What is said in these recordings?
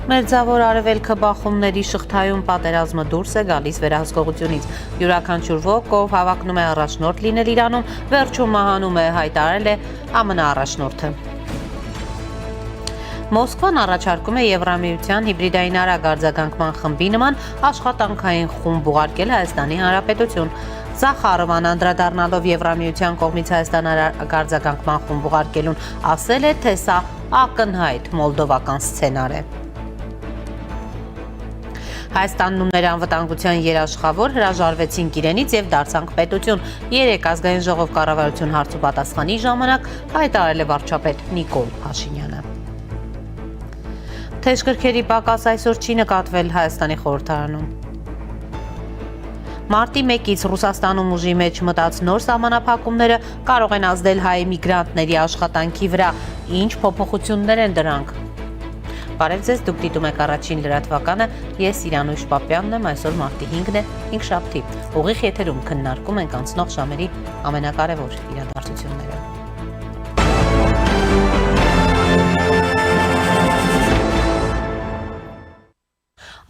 Մերձավոր արևելքը բախումների շղթայում պատերազմը դուրս է գալիս վերահսկողությունից։ Յուրաքանչյուր ոք, ով հավակնում է առաջնորդ լինել Իրանում, վերջում մահանում է, հայտարարել է ԱՄՆ առաջնորդը։ Մոսկվան առաջարկում է Եվրամիության հիբրիդային արագ արձագանքման խմբի նման աշխատանքային խումբ ուղարկել Հայաստանի Հանրապետություն։ Զախարովան անդրադառնալով Եվրամիության կողմից Հայաստան արագ արձագանքման խումբ ուղարկելուն ասել է, թե սա ակնհայտ մոլդովական սցենար է։ Հայաստանն ու նրա անվտանգության երաշխավոր հրաժարվեցինք իրենից եւ դարձանք պետություն։ 3 ազգային ժողով կառավարություն հարց ու պատասխանի ժամանակ հայտարարել է վարչապետ Նիկոլ Փաշինյանը։ Թեժկրքերի պակաս այսօր չի նկատվել Հայաստանի խորհրդարանում։ Մարտի 1-ից Ռուսաստանում ուժի մեջ մտած նոր սահմանափակումները կարող են ազդել հայ միգրանտների աշխատանքի վրա։ Ինչ փոփոխություններ են դրանք։ Բարև ձեզ, դուք դիտում եք առաջին լրատվականը, ես Իրանուշ Պապյանն եմ, այսօր մարտի 5-ն է, 5 շաբթի։ Ուղիղ եթերում քննարկում ենք անցնող ժամերի ամենակարևոր իրադարձությունները։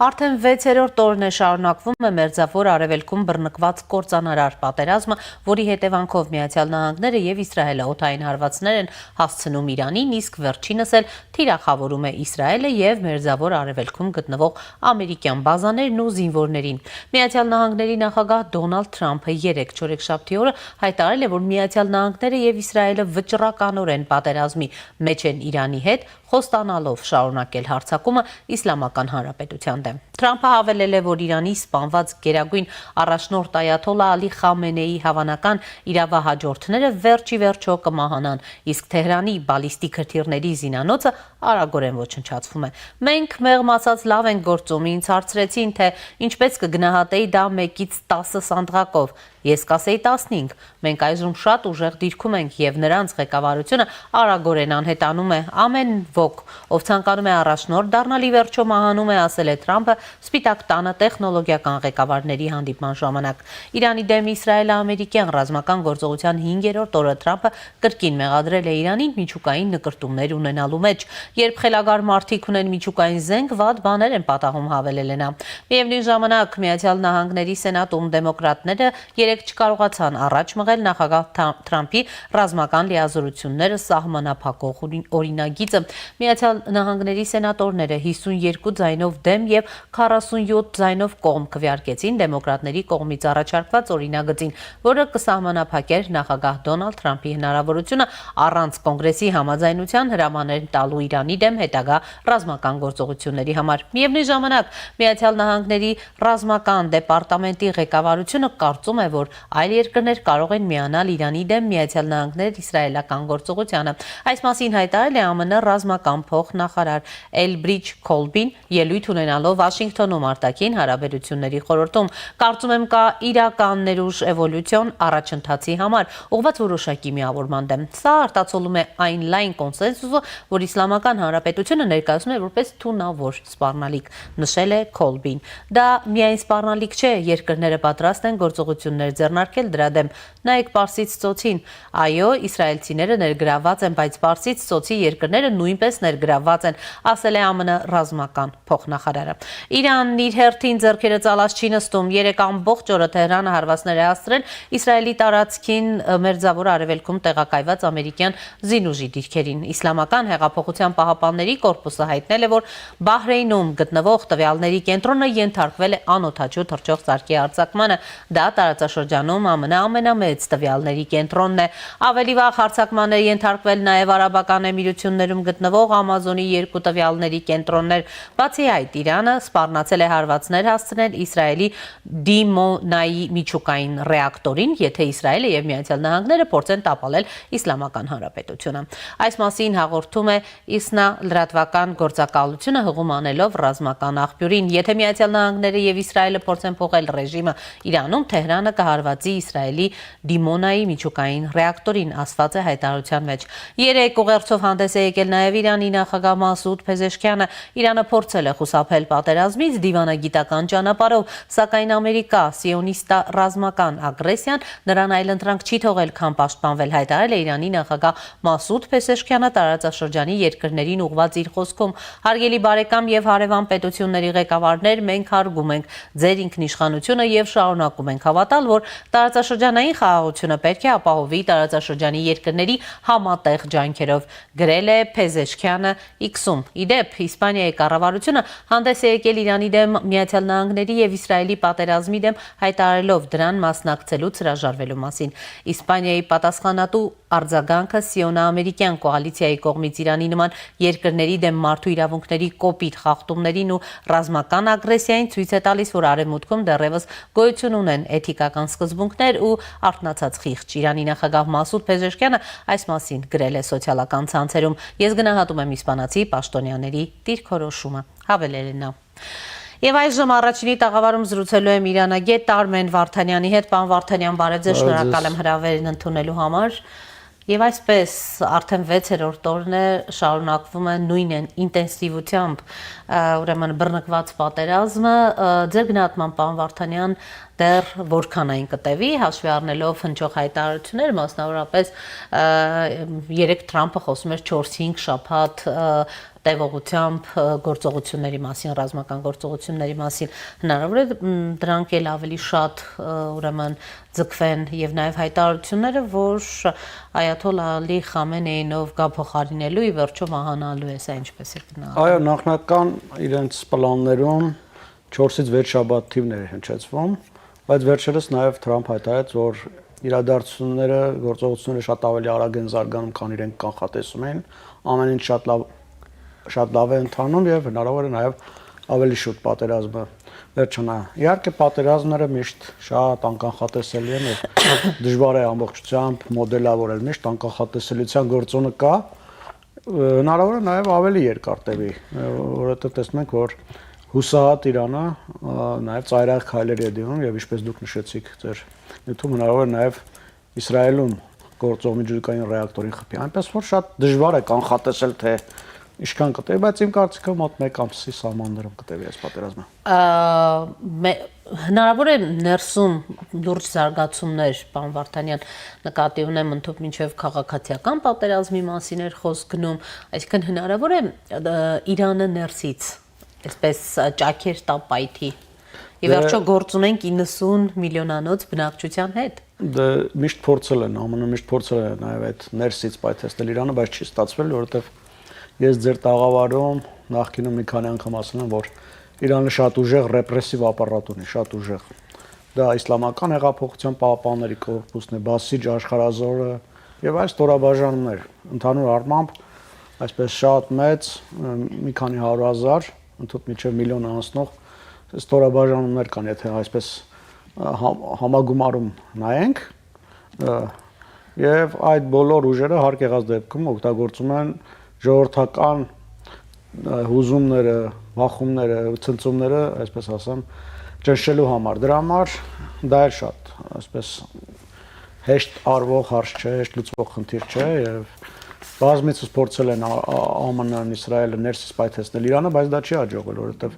Արդեն 6-րդ օրն է շարունակվում է Մերձավոր արևելքում բռնկված կործանարար պատերազմը, որի հետևանքով Միացյալ Նահանգները եւ Իսրայելը օդային հարվածներ են հասցնում Իրանին, իսկ վերջինս էլ թիրախավորում է Իսրայելը եւ Մերձավոր արևելքում գտնվող ամերիկյան բազաներն ու զինվորներին։ Միացյալ Նահանգների նախագահ Դոնալդ Թրամփը 3 չորեքշաբթի օրը հայտարարել է, որ Միացյալ Նահանգները եւ Իսրայելը վճռականորեն պատերազմի մեջ են Իրանի հետ, խոստանալով շարունակել հարձակումը Իսլամական Հանրապետության դեմ։ Թրամփը հավելել է, որ Իրանի սպանված գերագույն առաջնորդ Այաթոլլա Ալի Խամենեի հավանական իրավահաջորդները վերջի վերջո կմահանան, իսկ Թեհրանի բալիստիկ հրթիռների զինանոցը արագորեն ոչնչացվում է։ Մենք մեղմ ասած լավ ենք գործում, ինձ հարցրեցին, թե ինչպես կգնահատեի դա 1-ից 10 սանդղակով։ Ես կասեի 15, մենք այժմ շատ ուժեղ դիրքում ենք եւ նրանց ղեկավարությունը արագորեն անհետանում է ամեն ոք, ով ցանկանում է առաջնորդ դառնալ ի վերջո մահանում է, ասել է Թրամփը Սպիտակ տանը տեխնոլոգիական ղեկավարների հանդիպման ժամանակ։ Իրանի դեմ իսրայելա-ամերիկյան ռազմական գործողության 5-րդ օրը Թրամփը կրկին մեղադրել է Իրանին միջուկային նկրտումներ ունենալու մեջ։ Երբ խելագար մարդիկ ունեն միջուկային զենք, վատ բաներ են պատահում, հավելել է նա։ Միևնույն ժամանակ Միացյալ Նահանգների Սենատում դեմոկրատները չկարողացան առաջ մղել նախագահ Թրամփի ռազմական լիազորությունները սահմանափակող օրինագիծը։ Միացյալ Նահանգների սենատորները 52 ձայնով դեմ եւ 47 ձայնով կողմ քվեարկեցին դեմոկրատների կողմից առաջարկված օրինագծին, որը կսահմանափակեր նախագահ Դոնալդ Թրամփի հնարավորությունը առանց կոնգրեսի համաձայնության հրամաններ տալու Իրանի դեմ հետագա ռազմական գործողությունների համար։ Միևնույն ժամանակ Միացյալ Նահանգների ռազմական դեպարտամենտի ղեկավարությունը կարծում է, որ այլ երկրներ կարող են միանալ Իրանի դեմ Միացյալ Նահանգներ իսրայելական գործողությանը։ Այս մասին հայտարարել է ԱՄՆ ռազմական փոխնախարար Էլբրիջ Քոլբին, ելույթ ունենալով Վաշինգտոնում արտաքին հարաբերությունների խորհրդում։ Կարծում եմ կա իրական ներուժ էվոլյուցիոն առաջընթացի համար ուղղված որոշակի միավորման դեմ։ Սա արտացոլում է այն լայն կոնսենսուսը, որ Իսլամական Հանրապետությունը ներկայացնում է որպես թունավոր սպառնալիք, նշել է Քոլբին։ Դա միայն սպառնալիք չէ, երկրները պատրաստ են գործողություններ ձեռնարկել դրա դեմ։ Նայեք Պարսից ծոցին։ Այո, իսրայելցիները ներգրավված են, բայց Պարսից ծոցի երկրները նույնպես ներգրավված են, ասել է ԱՄՆ ռազմական փոխնախարարը։ Իրանն իր հերթին ձեռքերը ծալած չի նստում։ 3 ամբողջ օրը Թեհրանը հարվածներ է հասցրել Իսրայելի տարածքին Մերձավոր արևելքում տեղակայված ամերիկյան զինուժի դիրքերին։ Իսլամական հեղափոխության պահապանների կորպուսը հայտնել է, որ Բահրեյնում գտնվող տվյալների կենտրոնը ենթարկվել է անօդաչու թռչող սարքի արձակմանը։ Դա տարածաշրջանում ԱՄՆ ամենամեծ տվյալների կենտրոնն է։ Ավելի վաղ հարձակման է ենթարկվել նաև Արաբական Էմիրություններում գտնվող Ամազոնի 2 տվյալների կենտրոններ։ Բացի այդ, Իրանը սպառնացել է հարվածներ հասցնել Իսրայելի Դիմոնայի միջուկային ռեակտորին, եթե Իսրայելը եւ Միացյալ Նահանգները փորձեն տապալել Իսլամական Հանրապետությունը։ Այս մասին հաղորդում է ISNA լրատվական գործակալությունը հղում անելով ռազմական աղբյուրին։ Եթե Միացյալ Նահանգները եւ Իսրայելը փորձեն փոխել ռեժիմը Իրանում, Թեհրանը կհարվածի Իսրայելի Դիմոնայի միջուկային ռեակտորին, ասված է հայտարարության մեջ։ 3 ուղերձով հանդես է եկել նաև Իրանի նախագահ Մասուդ Փեզեշքյանը։ Իրանը փորձել է խուսափել պատերազմից դիվանագիտական ճանապարհով, սակայն Ամերիկա սիոնիստա ռազմական ագրեսիան նրան այլընտրանք չի թողել, քան պաշտպանվել, հայտարարել է Իրանի նախագահ Մասուդ Փեզեշքյանը տարածաշրջանի երկրների երկրներին ուղղված իր խոսքում։ Հարգելի բարեկամ եւ հարևան պետությունների ղեկավարներ, մենք հարգում ենք ձեր ինքնիշխանությունը եւ շարունակում ենք հավատալ, որ տարածաշրջանային խաղաղությունը պետք է ապահովի տարածաշրջանի երկրների համատեղ ջանքերով, գրել է Փեզեշքյանը X-ում։ Իդեպ, Իսպանիայի կառավարությունը հանդես է եկել Իրանի դեմ Միացյալ Նահանգների եւ Իսրայելի պատերազմի դեմ, հայտարարելով դրան մասնակցելուց հրաժարվելու մասին։ Իսպանիայի պատասխանատու արձագանքը սիոնա-ամերիկյան կոալիցիայի կողմից Իրանի նման երկրների դեմ մարդու իրավունքների կոպիտ խախտումներին ու ռազմական ագրեսիային ցույց է տալիս, որ Արևմուտքում դեռևս գոյություն ունեն էթիկական սկզբունքներ ու արթնացած խիղճ։ Իրանի նախագահ Մասուդ Փեզեշքյանը այս մասին գրել է սոցիալական ցանցերում. «Ես գնահատում եմ իսպանացի պաշտոնյաների դիրքորոշումը», հավելել է նա։ Եվ այժմ առաջինի տաղավարում զրուցելու եմ իրանագետ Արմեն Վարդանյանի հետ։ Պարոն Վարդանյան, բարև ձեզ, շնորհակալ եմ հրավերն ընդունելու համար։ Եվ այսպես արդեն 6-րդ օրն է, շարունակվում է նույն ինտենսիվությամբ ուրեմն բռնկված պատերազմը։ Ձեր գնահատմամբ, պարոն Վարդանյան, դեռ որքանային կտևի, հաշվի առնելով հնչող հայտարարություններ, մասնավորապես երեկ Թրամփը խոսում էր 4-5 շաբաթ տևողությամբ գործողությունների մասին, ռազմական գործողությունների մասին, հնարավոր է դրանք էլ ավելի շատ ուրեմն ձգվեն եւ նաեւ հայտարարությունները, որ Այաթոլլա Ալի Խամենեյնով գա փոխարինելու ի վերջո մահանալու է, սա ինչպես է գնահատվում։ Այո, նախնական իրենց պլաններում 4-ից 6 շաբաթ թիվներ հնչեցվում, բայց վերջերս նաեւ Թրամփ հայտարարեց, որ իրադարձությունները, գործողությունները շատ ավելի արագ են զարգանում, քան իրենք կանխատեսում էին, ամեն ինչ շատ լավ է ընթանում եւ հնարավոր է նաեւ ավելի շուտ պատերազմը վերջանա։ Իհարկե պատերազմները միշտ շատ անկանխատեսելի են եւ դժվար է ամբողջությամբ մոդելավորել, միշտ անկանխատեսելիության գործոնը կա, հնարավոր է նաեւ ավելի երկար տևի, որովհետեւ տեսնում ենք, որ հուսահատ Իրանը նաեւ ծայրահեղ քայլերի է դիմում եւ ինչպես դուք նշեցիք ձեր նյութում հնարավոր է նաեւ Իսրայելում գործող միջուկային ռեակտորի խփի, այնպես որ շատ դժվար է կանխատեսել թե Ինչքան կտևի, բայց իմ կարծիքով մոտ 1 ամսի սահմաններում կտևի այս պատերազմը։ Հնարավոր է ներսում լուրջ զարգացումներ, պարոն Վարդանյան, նկատի ունեմ ընդհանուր մինչև քաղաքացիական պատերազմի մասին էր խոսք գնում, այսինքն հնարավոր է Իրանը ներսից, այսպես ճաքեր տա պայթի, ի վերջո գործ ունենք 90 միլիոնանոց բնակչության հետ։ Դե միշտ փորձել են, ԱՄՆ-ը միշտ փորձել է նաև այդ ներսից պայթեցնել Իրանը, բայց չի ստացվել, որովհետև Ես ձեր տաղավարում նախկինում մի քանի անգամ ասել եմ, որ Իրանը շատ ուժեղ ռեպրեսիվ ապարատ ունի, շատ ուժեղ։ Դա իսլամական հեղափոխության պահապանների կորպուսն է, Բասիջ աշխարհազորը եւ այլ ստորաբաժանումներ։ Ընդհանուր առմամբ այսպես շատ մեծ, մի քանի 100,000, ընդհանուր միջև միլիոն անցնող ստորաբաժանումներ կան, եթե այսպես համագումարում նայենք, եւ այդ բոլոր ուժերը հարկ եղած դեպքում օգտագործում են ժողովրդական հուզումները, բախումները, ցնցումները, այսպես ասեմ, ճնշելու համար։ Դրա համար դա է շատ, այսպես հեշտ արվող հարց չէ, հեշտ լուծվող խնդիր չէ եւ բազմիցս փորձել են ԱՄՆ-ն, Իսրայելը ներսից պայթեցնել Իրանը, բայց դա չի հաջողվել, որովհետեւ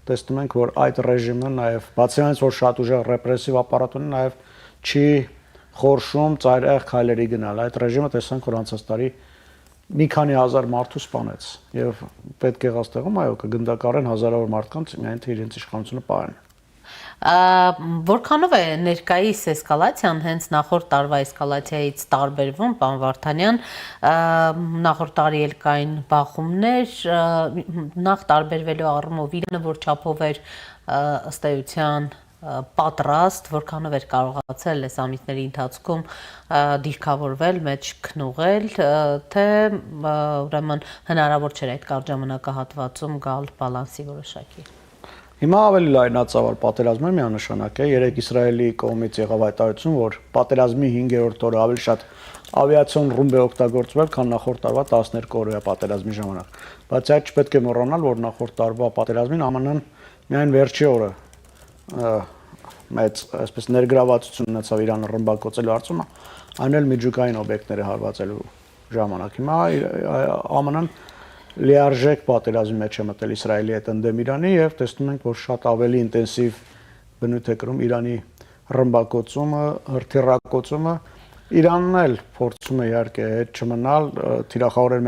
տեսնում ենք, որ այդ ռեժիմը նաեւ բացի այնից, որ շատ ուժեղ ռեպրեսիվ ապարատ ունի, նաեւ չի խորշում ծայրահեղ քայլերի գնալ։ Այդ ռեժիմը տեսանք, որ անցած տարի մի քանի հազար մարդու սպանեց եւ պետք եղած տեղում այո կգնդակարեն հազարավոր մարդկանց միայն թե իրենց իշխանությունը պահեն։ Որքանով է ներկայիս էսկալացիան հենց նախորդ տարվա էսկալացիայից տարբերվում, պարոն Վարդանյան, նախորդ տարի էլ կային բախումներ, նախ տարբերվելու առումով Իրանը որ չափով էր ըստ էության պատրաստ, որքանով էր կարողացել այս ամիսների ընթացքում դիրքավորվել, մեջ քնուղել, թե ուրեմն հնարավոր չէր այդ կարճ ժամանակահատվածում գալ բալանսի որոշակի։ Հիմա ավելի լայնածավալ պատերազմը միանշանակ է, երեք Իսրայելի կողմից եղավ հայտարարություն, որ պատերազմի 5-րդ օրը ավելի շատ ավիացիոն ռումբ է օգտագործվել, քան նախորդ տարվա 12 օրյա պատերազմի ժամանակ։ Բայց այդ չպետք է մոռանալ, որ նախորդ տարվա պատերազմին ԱՄՆ-ն միայն վերջի օրը մեծ այսպես ներգրավվածություն ունեցավ Իրանը ռմբակոծելու հարցում, այն էլ միջուկային օբյեկտները հարվածելու ժամանակ։ Հիմա ԱՄՆ-ն լիարժեք պատերազմի մեջ է մտել Իսրայելի հետ ընդդեմ Իրանի եւ տեսնում ենք, որ շատ ավելի ինտենսիվ բնույթ է կրում Իրանի ռմբակոծումը, հրթիռակոծումը, Իրանն էլ փորձում է իհարկե հետ չմնալ, թիրախավորել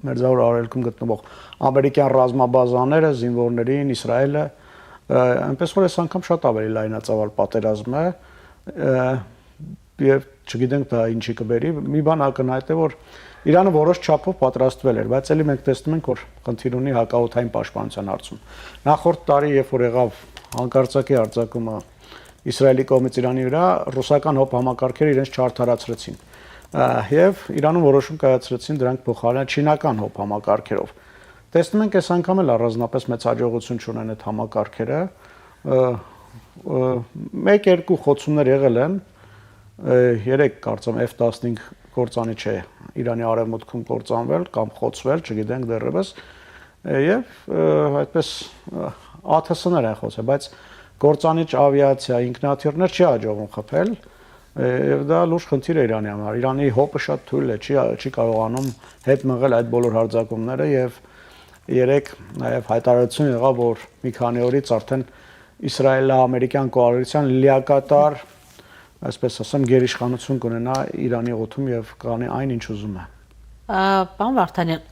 Մերձավոր Արևելքում գտնվող ամերիկյան ռազմաբազաները, զինվորներին, Իսրայելը, այնպես որ այս անգամ շատ ավելի լայնածավալ պատերազմ է, եւ չգիտենք դա ինչի կբերի։ Մի բան ակնհայտ է, որ Իրանը որոշ չափով պատրաստվել էր, բայց ելի մենք տեսնում ենք, որ խնդիր ունի հակաօդային պաշտպանության հարցում։ Նախորդ տարի, երբ որ եղավ հանկարծակի արձակումը Իսրայելի կողմից Իրանի վրա, ռուսական հոп համակարգերը իրենց չարդարացրեցին։ Եվ Իրանում որոշում կայացրեցին դրանք փոխարեն չինական հոպ համակարգերով։ Տեսնում ենք, այս անգամ էլ առանձնապես մեծ հաջողություն չունեն այդ համակարգերը։ Մեկ-երկու խոցումներ եղել են, 3 կարծեմ F-15 կործանիչ է Իրանի արևմուտքում կործանվել կամ խոցվել, չգիտենք դեռևս, եւ այդպես ԱԹՍ-ներ են խոցել, բայց կործանիչ ավիացիա, ինքնաթիռներ չի հաջողվում խփել, եւ դա լուրջ խնդիր է Իրանի համար։ Իրանի հոպը շատ թույլ է, չի կարողանում հետ մղել այդ բոլոր հարձակումները եւ երեք նաեւ հայտարարություն եղավ, որ մի քանի օրից արդեն Իսրայելա-ամերիկյան կոալիցիան լիակատար, այսպես ասեմ, գերիշխանություն կունենա Իրանի օդում եւ կանի այն, ինչ ուզում է։ Պարոն Վարդանյան,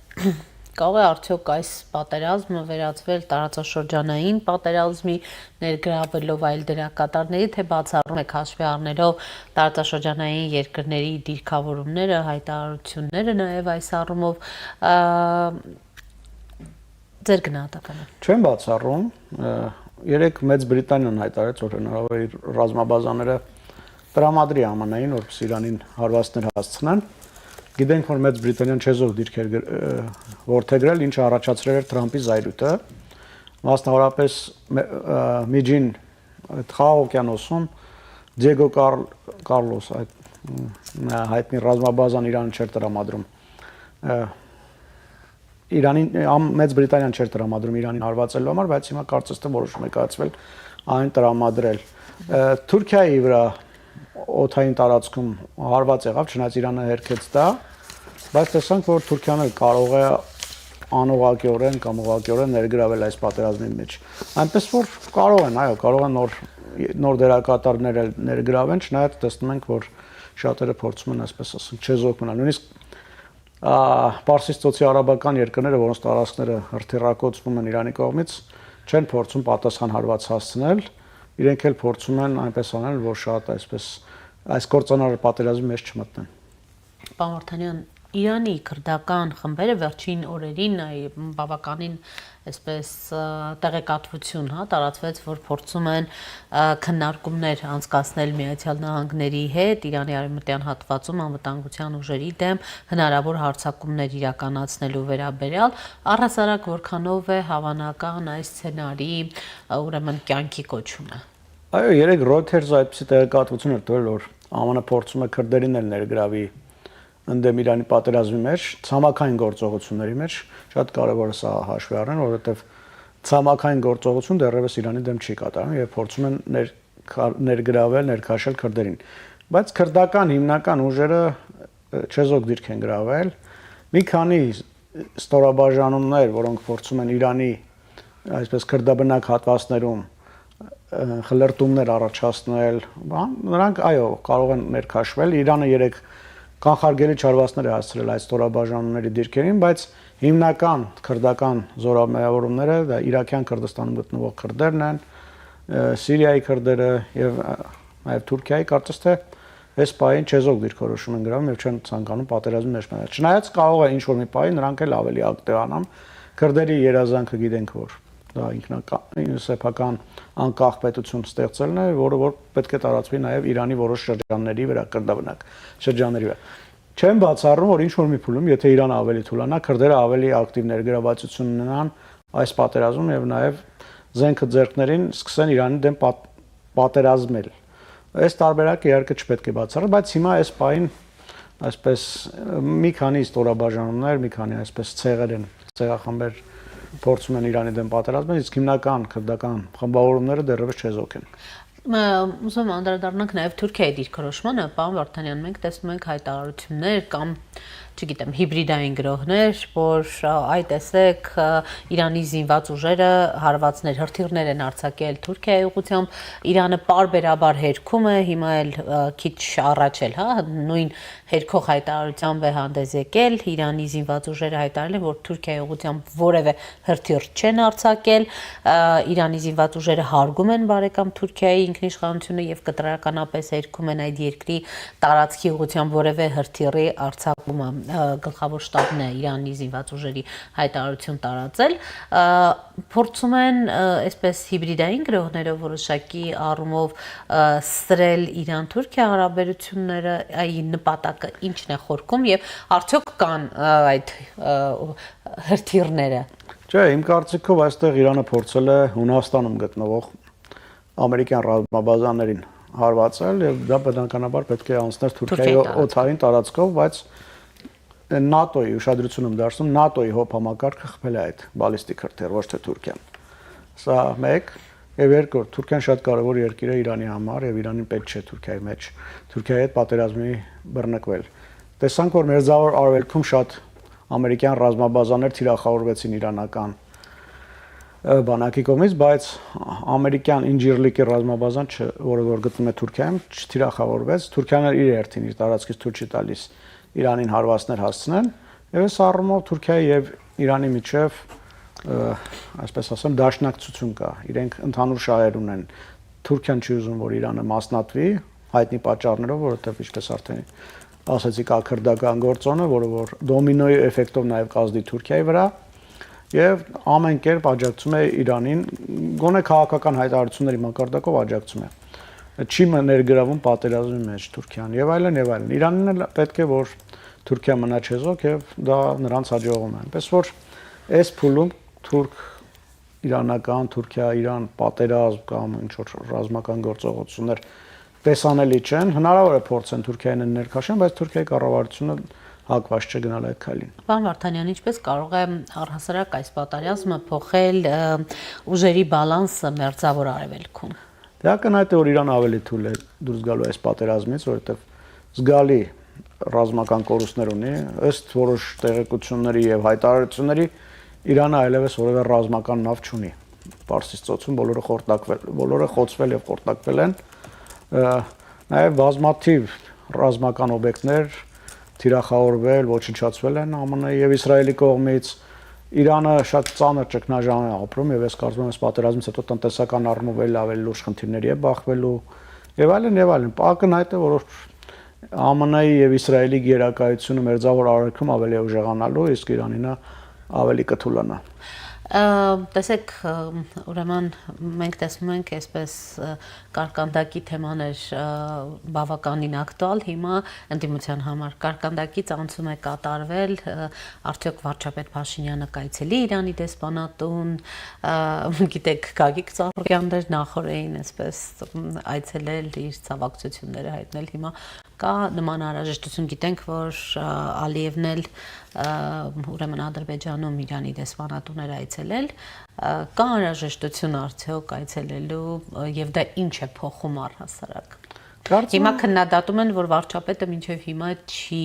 կարող է արդյոք այս պատերազմը վերածվել տարածաշրջանային պատերազմի, ներգրավելով այլ դերակատարների, թե բացառում եք հաշվի առնելով տարածաշրջանային երկրների դիրքավորումները, հայտարարությունները նաեւ այս առումով ձեր գնահատականը։ Չեմ բացառում, երեք Մեծ Բրիտանիան հայտարարեց, որ հնարավոր է իր ռազմաբազաները տրամադրի ԱՄՆ-ին, որպես Իրանին հարվածներ հասցնեն։ Գիտենք, որ Մեծ Բրիտանիան չեզոք դիրքեր որդեգրել, ինչը առաջացրել էր Թրամփի զայրույթը, մասնավորապես Միջին Խաղաղ օվկիանոսում Դիեգո Կարլոս այդ հայտնի ռազմաբազան Իրանը չէր տրամադրում։ Մեծ Բրիտանիան չէր տրամադրում Իրանին հարվածելու համար, բայց հիմա կարծես թե որոշում է կայացվել այն տրամադրել։ Թուրքիայի վրա օդային տարածքում հարված եղավ, չնայած Իրանը հերքեց դա, բայց տեսանք, որ Թուրքիան կարող է անուղղակիորեն կամ ուղղակիորեն ներգրավել այս պատերազմի մեջ։ Այնպես որ կարող են, այո, կարող են նոր դերակատարներ ներգրավեն, չնայած տեսնում ենք, որ շատերը փորձում են, այսպես ասենք, չեզոք մնալ։ Նույնիսկ Պարսից ծոցի արաբական երկրները, որոնց տարածքները հրթիռակոծվում են Իրանի կողմից, չեն փորձում պատասխան հարված հասցնել, իրենք էլ փորձում են այնպես անել, որ շատ այս կործանարար պատերազմի մեջ չմտնեն։ Պարոն Վարդանյան, Իրանի քրդական խմբերը վերջին օրերին բավականին այսպես տեղեկատվություն տարածվեց, որ փորձում են քննարկումներ անցկացնել Միացյալ Նահանգների հետ Իրանի արևմտյան հատվածում անվտանգության ուժերի դեմ հնարավոր հարձակումներ իրականացնելու վերաբերյալ, առհասարակ որքանով է հավանական այս սցենարի ուրեմն կյանքի կոչումը։ Այո, երեք Reuters այդպիսի տեղեկատվություն էր տվել, որ ԱՄՆ փորձում է քրդերին էլ ներգրավի ընդդեմ Իրանի պատերազմի մեջ, ցամաքային գործողությունների մեջ, շատ կարևոր է սա հաշվի առնել, որովհետև ցամաքային գործողություն դեռևս Իրանի դեմ չի կատարվում եւ փորձում են ներգրավել, ներքաշել քրդերին։ Բայց քրդական հիմնական ուժերը չեզոք դիրք են գրավել։ Մի քանի ստորաբաժանումներ, որոնք փորձում են Իրանի այսպես քրդաբնակ հատվածներում խլրտումներ առաջացնել, նրանք այո, կարող են ներքաշվել։ Իրանը երեք կանխարգելիչ հարվածներ է հասցրել այդ ստորաբաժանումների դիրքերին, բայց հիմնական քրդական զորամիավորումները դա Իրաքյան Քրդստանում գտնվող քրդերն են, Սիրիայի քրդերը եւ նաեւ Թուրքիայի, կարծես թե այս պահին չեզոք դիրքորոշում են գրավում եւ չեն ցանկանում պատերազմի մեջ մնալ։ Չնայած կարող է ինչ-որ մի պահի նրանք էլ ավելի ակտիվանան։ Քրդերի երազանքը գիտենք, որ դա ինքնական սեփական անկախ պետություն ստեղծելն է, որը որ պետք է տարածվի նաև Իրանի որոշ շրջանների վրա, քրդաբնակ շրջանների վրա։ Չեմ բացառում, որ ինչ-որ մի փուլում, եթե Իրանը ավելի թուլանա, քրդերը ավելի ակտիվ ներգրավվածություն ունենան այս պատերազմում եւ նաև զենքը ձեռքներին սկսեն Իրանի դեմ պատերազմել։ Այս տարբերակը իհարկե չպետք է բացառել, բայց հիմա այս պահին այսպես մի քանի ստորաբաժանումներ, մի քանի այսպես ցեղեր են, ցեղախմբեր փորձում են Իրանի դեմ պատերազմել, իսկ հիմնական քրդական խմբավորումները դեռևս չեզոք են։ Ուզում եմ անդրադառնանք նաև Թուրքիայի դիրքորոշմանը, պարոն Վարդանյան, մենք տեսնում ենք հայտարարություններ կամ չգիտեմ, հիբրիդային գրոհներ, որ այ տեսեք Իրանի զինված ուժերը հարվածներ, հրթիռներ են արձակել Թուրքիայի ուղղությամբ, Իրանը պարբերաբար հերքում է, հիմա էլ քիչ առաջ էլ, հա, նույն հերքող հայտարարությամբ է հանդես եկել, Իրանի զինված ուժերը հայտարարել են, որ Թուրքիայի ուղղությամբ որևէ հրթիռ չեն արձակել, Իրանի զինված ուժերը հարգում են բարեկամ Թուրքիայի ինքնիշխանությունը եւ կտրականապես հերքում են այդ երկրի տարածքի ուղղությամբ որևէ հրթիռի արձակումը գլխավոր շտաբն է Իրանի զինված ուժերի հայտարարություն տարածել փորձում են այսպես հիբրիդային գրոհներով որոշակի առումով սրել Իրան-Թուրքիա հարաբերությունները այ նպատակը ինչն է խորքում եւ արդյոք կան այդ հրթիռները Չէ, իմ կարծիքով այստեղ Իրանը փորձել է Հունաստանում գտնվող ամերիկյան ռազմաբազաներին հարվածել եւ դա բնականաբար պետք է անցներ Թուրքիայի օդային տարածքով, բայց ՆԱՏՕ-ի ուշադրությունում դարձնում ՆԱՏՕ-ի հոբ համակարգը խփել է այդ բալիստիկ հրթիռ, ոչ թե Թուրքիան։ Սա մեկ եւ երկրորդ Թուրքիան շատ կարեւոր երկիր է Իրանի համար եւ Իրանին պետք չէ Թուրքիայի մեջ Թուրքիայի հետ պատերազմի բռնկվել։ Տեսանք, որ Մերձավոր Արևելքում շատ ամերիկյան ռազմաբազաներ թիրախավորվեցին իրանական բանակի կողմից, բայց ամերիկյան Ինջիրլիկի ռազմաբազան, որը որ գտնվում է Թուրքիայում, չթիրախավորվեց։ Թուրքիան իր հերթին իր տարածքից թույլ չի տալիս Իրանին հարվածներ հասցնեն, եւ այս առումով Թուրքիայի եւ Իրանի միջև այսպես ասեմ դաշնակցություն կա։ Իրենք ընդհանուր շահեր ունեն։ Թուրքիան չի ուզում, որ Իրանը մասնատվի հայտնի պատճառներով, որովհետեւ ինչպես արդեն ասացի, կա քրդական գործոնը, որը որ դոմինոյի էֆեկտով նաեւ կազդի Թուրքիայի վրա եւ ամեն կերպ աջակցում է Իրանին, գոնե քաղաքական հայտարարությունների մակարդակով աջակցում է։ Չի ներգրավում պատերազմի մեջ Թուրքիան եւ այլն եւ այլն։ Իրանին էլ պետք է որ Թուրքիա մնա չեզոք եւ դա նրանց հաջողում է։ Այնպես որ այս փուլում թուրք-իրանական, Թուրքիա-Իրան պատերազմ կամ ինչ որ ռազմական գործողություններ տեսանելի չեն, հնարավոր է փորձեն Թուրքիային ներքաշեն, բայց Թուրքիայի կառավարությունը հակված չէ գնալ այդ քայլին։ Պարոն Վարդանյան, ինչպես կարող է առհասարակ այս պատերազմը փոխել ուժերի բալանսը Մերձավոր Արևելքում։ Դա կնայած որ Իրանը ավելի թույլ է դուրս գալու այս պատերազմից, որովհետև զգալի ռազմական կորուստներ ունի, ըստ որոշ տեղեկությունների եւ հայտարարությունների Իրանը այլևս որևէ ռազմական նավ չունի։ Պարսից ծոցում բոլորը խոցվել եւ խորտակվել են։ Նաեւ բազմաթիվ ռազմական օբյեկտներ թիրախավորվել, ոչնչացվել են ԱՄՆ եւ Իսրայելի կողմից։ Իրանը շատ ծանր ճգնաժամ է ապրում եւ ես կարծում եմ այս պատերազմից հետո տնտեսական առումով ավելի լուրջ խնդիրների է բախվելու եւ այլն եւ այլն։ Ակնհայտ է, որ ԱՄՆ-ի եւ Իսրայելի գերակայությունը Մերձավոր Արևելքում ավելի ուժեղանալու, իսկ Իրանինը ավելի կթուլանա։ Տեսեք, ուրեմն մենք տեսնում ենք այսպես կարկանդակի թեմաներ բավականին ակտուալ հիմա ընդդիմության համար կարկանդակից անցում է կատարվել արդյոք վարչապետ Փաշինյանը կայցելի Իրանի դեսպանատուն գիտեք Գագիկ Ծառուկյաններ նախորդին այսպես այցելել իր ցավակցությունները հայտնել հիմա կա նման անհրաժեշտություն գիտենք որ Ալիևն էլ ուրեմն Ադրբեջանում Իրանի դեսպանատուներ այցելել կա անհրաժեշտություն արդյոք այցելելու եւ դա ինչ է փոխում առհասարակ Հիմա քննադատում են որ վարչապետը մինչեւ հիմա չի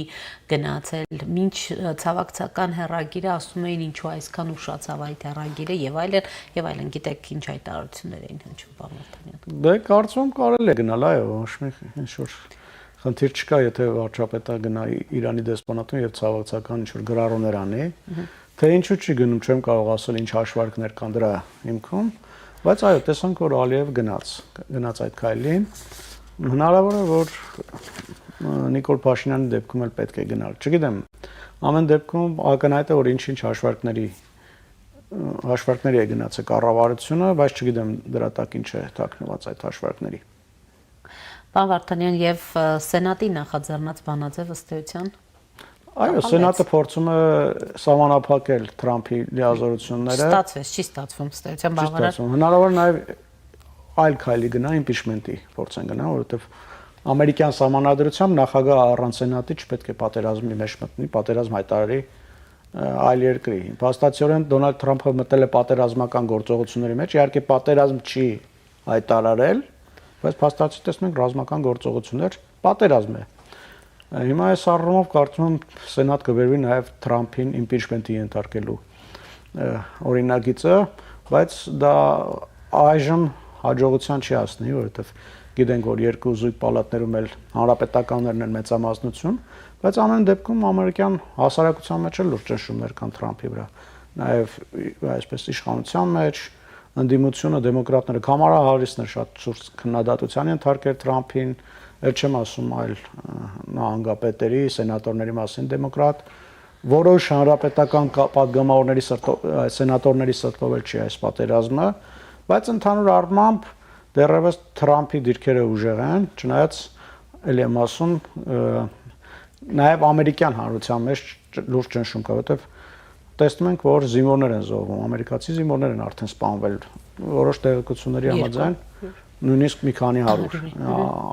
գնացել մինչ ցավակցական հերագիրը ասում էին ինչու այսքան ուշացավ այդ հերագիրը եւ այլն գիտեք ինչ հայտարարություններ էին հնչում պարոն Վարդանյան Դե կարծում եմ կարելի է գնալ այո ոչ մի ինչ որ խնդիր չկա, եթե վարչապետը գնա Իրանի դեսպանատուն եւ ցավակցական ինչ-որ գրառումներ անի, թե ինչու չի գնում, չեմ կարող ասել ինչ հաշվարկներ կան դրա հիմքում, բայց այո, տեսանք, որ Ալիև գնաց այդ քայլին, հնարավոր է, որ Նիկոլ Փաշինյանի դեպքում էլ պետք է գնալ։ Չգիտեմ, ամեն դեպքում ակնհայտ է, որ ինչ-ինչ հաշվարկների է գնացել կառավարությունը, բայց չգիտեմ դրա տակ ինչ է թաքնված այդ հաշվարկների։ Պարոն Վարդանյան եւ Սենատի նախաձեռնած բանաձև ըստ էության Այո, Սենատը փորձում է սահմանափակել Թրամփի լիազորությունները։ Ստացվեց, չի ստացվում ըստ էության բավարար։ Հնարավոր նաեւ այլ քայլի գնա իմպիչմենտի փորձեն գնա, որովհետեւ ամերիկյան սահմանադրությամբ նախագահ առանց Սենատի չպետք է պատերազմի մեջ մտնի, պատերազմ հայտարարի այլ երկրի։ Փաստացիորեն Դոնալդ Թրամփը մտել է պատերազմական գործողությունների մեջ, իհարկե պատերազմ չի հայտարարել, բայց փաստացի տեսնում ենք ռազմական գործողություններ, պատերազմ է։ Հիմա այս առումով կարծում եմ սենատ կբերվի նաև Թրամփին իմպիչմենտի ենթարկելու օրինագիծը, բայց դա այժմ հաջողության չի հասնի, որովհետև գիտենք, որ երկու զույգ պալատներում էլ հանրապետականներն են մեծամասնություն, բայց ամեն դեպքում ամերիկյան հասարակության մեջ էլ լուրջ ճնշումներ կան Թրամփի վրա, նաև այսպես իշխանության մեջ ընդդիմությունը դեմոկրատները Կամալա Հարիսն է շատ սուրճ քննադատության ենթարկել Թրամփին, էլ չեմ ասում այլ նահանգապետերի, սենատորների մասին դեմոկրատ, որոշ հանրապետական падգամավորների սենատորների սրտով էլ չի այս պատերազմը, բայց ընդհանուր առմամբ դեռևս Թրամփի դիրքերը ուժեղ են, չնայած էլ եմ ասում նաև ամերիկյան հանրության մեջ լուրջ ճնշում կա, որովհետև տեսնում ենք, որ զինվորներ են զոհվում, ամերիկացի զինվորներ են արդեն սպանվել, որոշ տեղեկությունների համաձայն նույնիսկ մի քանի 100։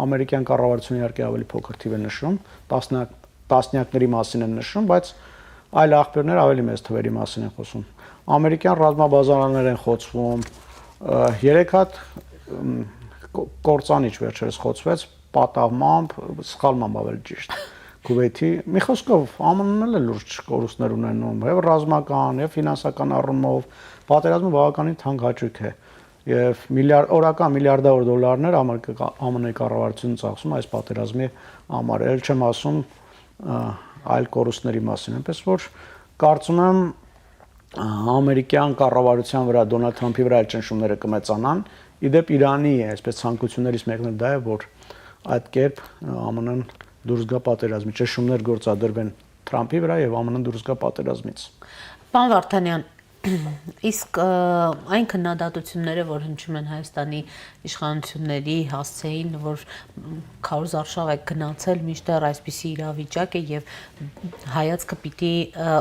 Ամերիկյան կառավարությունը իհարկե ավելի փոքր թիվ է նշում, տասնյակների մասին են նշում, բայց այլ աղբյուրներ ավելի մեծ թվերի մասին են խոսում։ Ամերիկյան ռազմաբազարաններ են խոցվում, 3 հատ կործանիչ վերջերս խոցվեց պատահմամբ, սխալմամբ ավելի ճիշտ։ Քուվեյթի մի խոսքով ԱՄՆ-ն էլ է լուրջ կորուստներ ունենում, եւ ռազմական, եւ ֆինանսական առումով պատերազմը բավականին թանկ հաճույք է։ Եվ օրական միլիարդավոր դոլարներ ԱՄՆ-ի կառավարությունը ծախսում այս պատերազմի համար, էլ չեմ ասում այլ կորուստների մասին, այնպես որ կարծում եմ ամերիկյան կառավարության վրա Դոնալդ Թրամփի վրա ճնշումները կմեծանան, իդեպ Իրանի այսպես ցանկություններից մեկն դա է, որ այդ կերպ ԱՄՆ-ն դուրս գա պատերազմից, ճնշումներ գործադրվեն Թրամփի վրա եւ ԱՄՆ-ն դուրս գա պատերազմից։ Պարոն Վարդանյան, իսկ այն քննադատությունները, որ հնչում են Հայաստանի իշխանությունների հասցեին, որ քարոզ արշավ է գնացել, մինչդեռ այսպիսի իրավիճակ է եւ հայացքը պիտի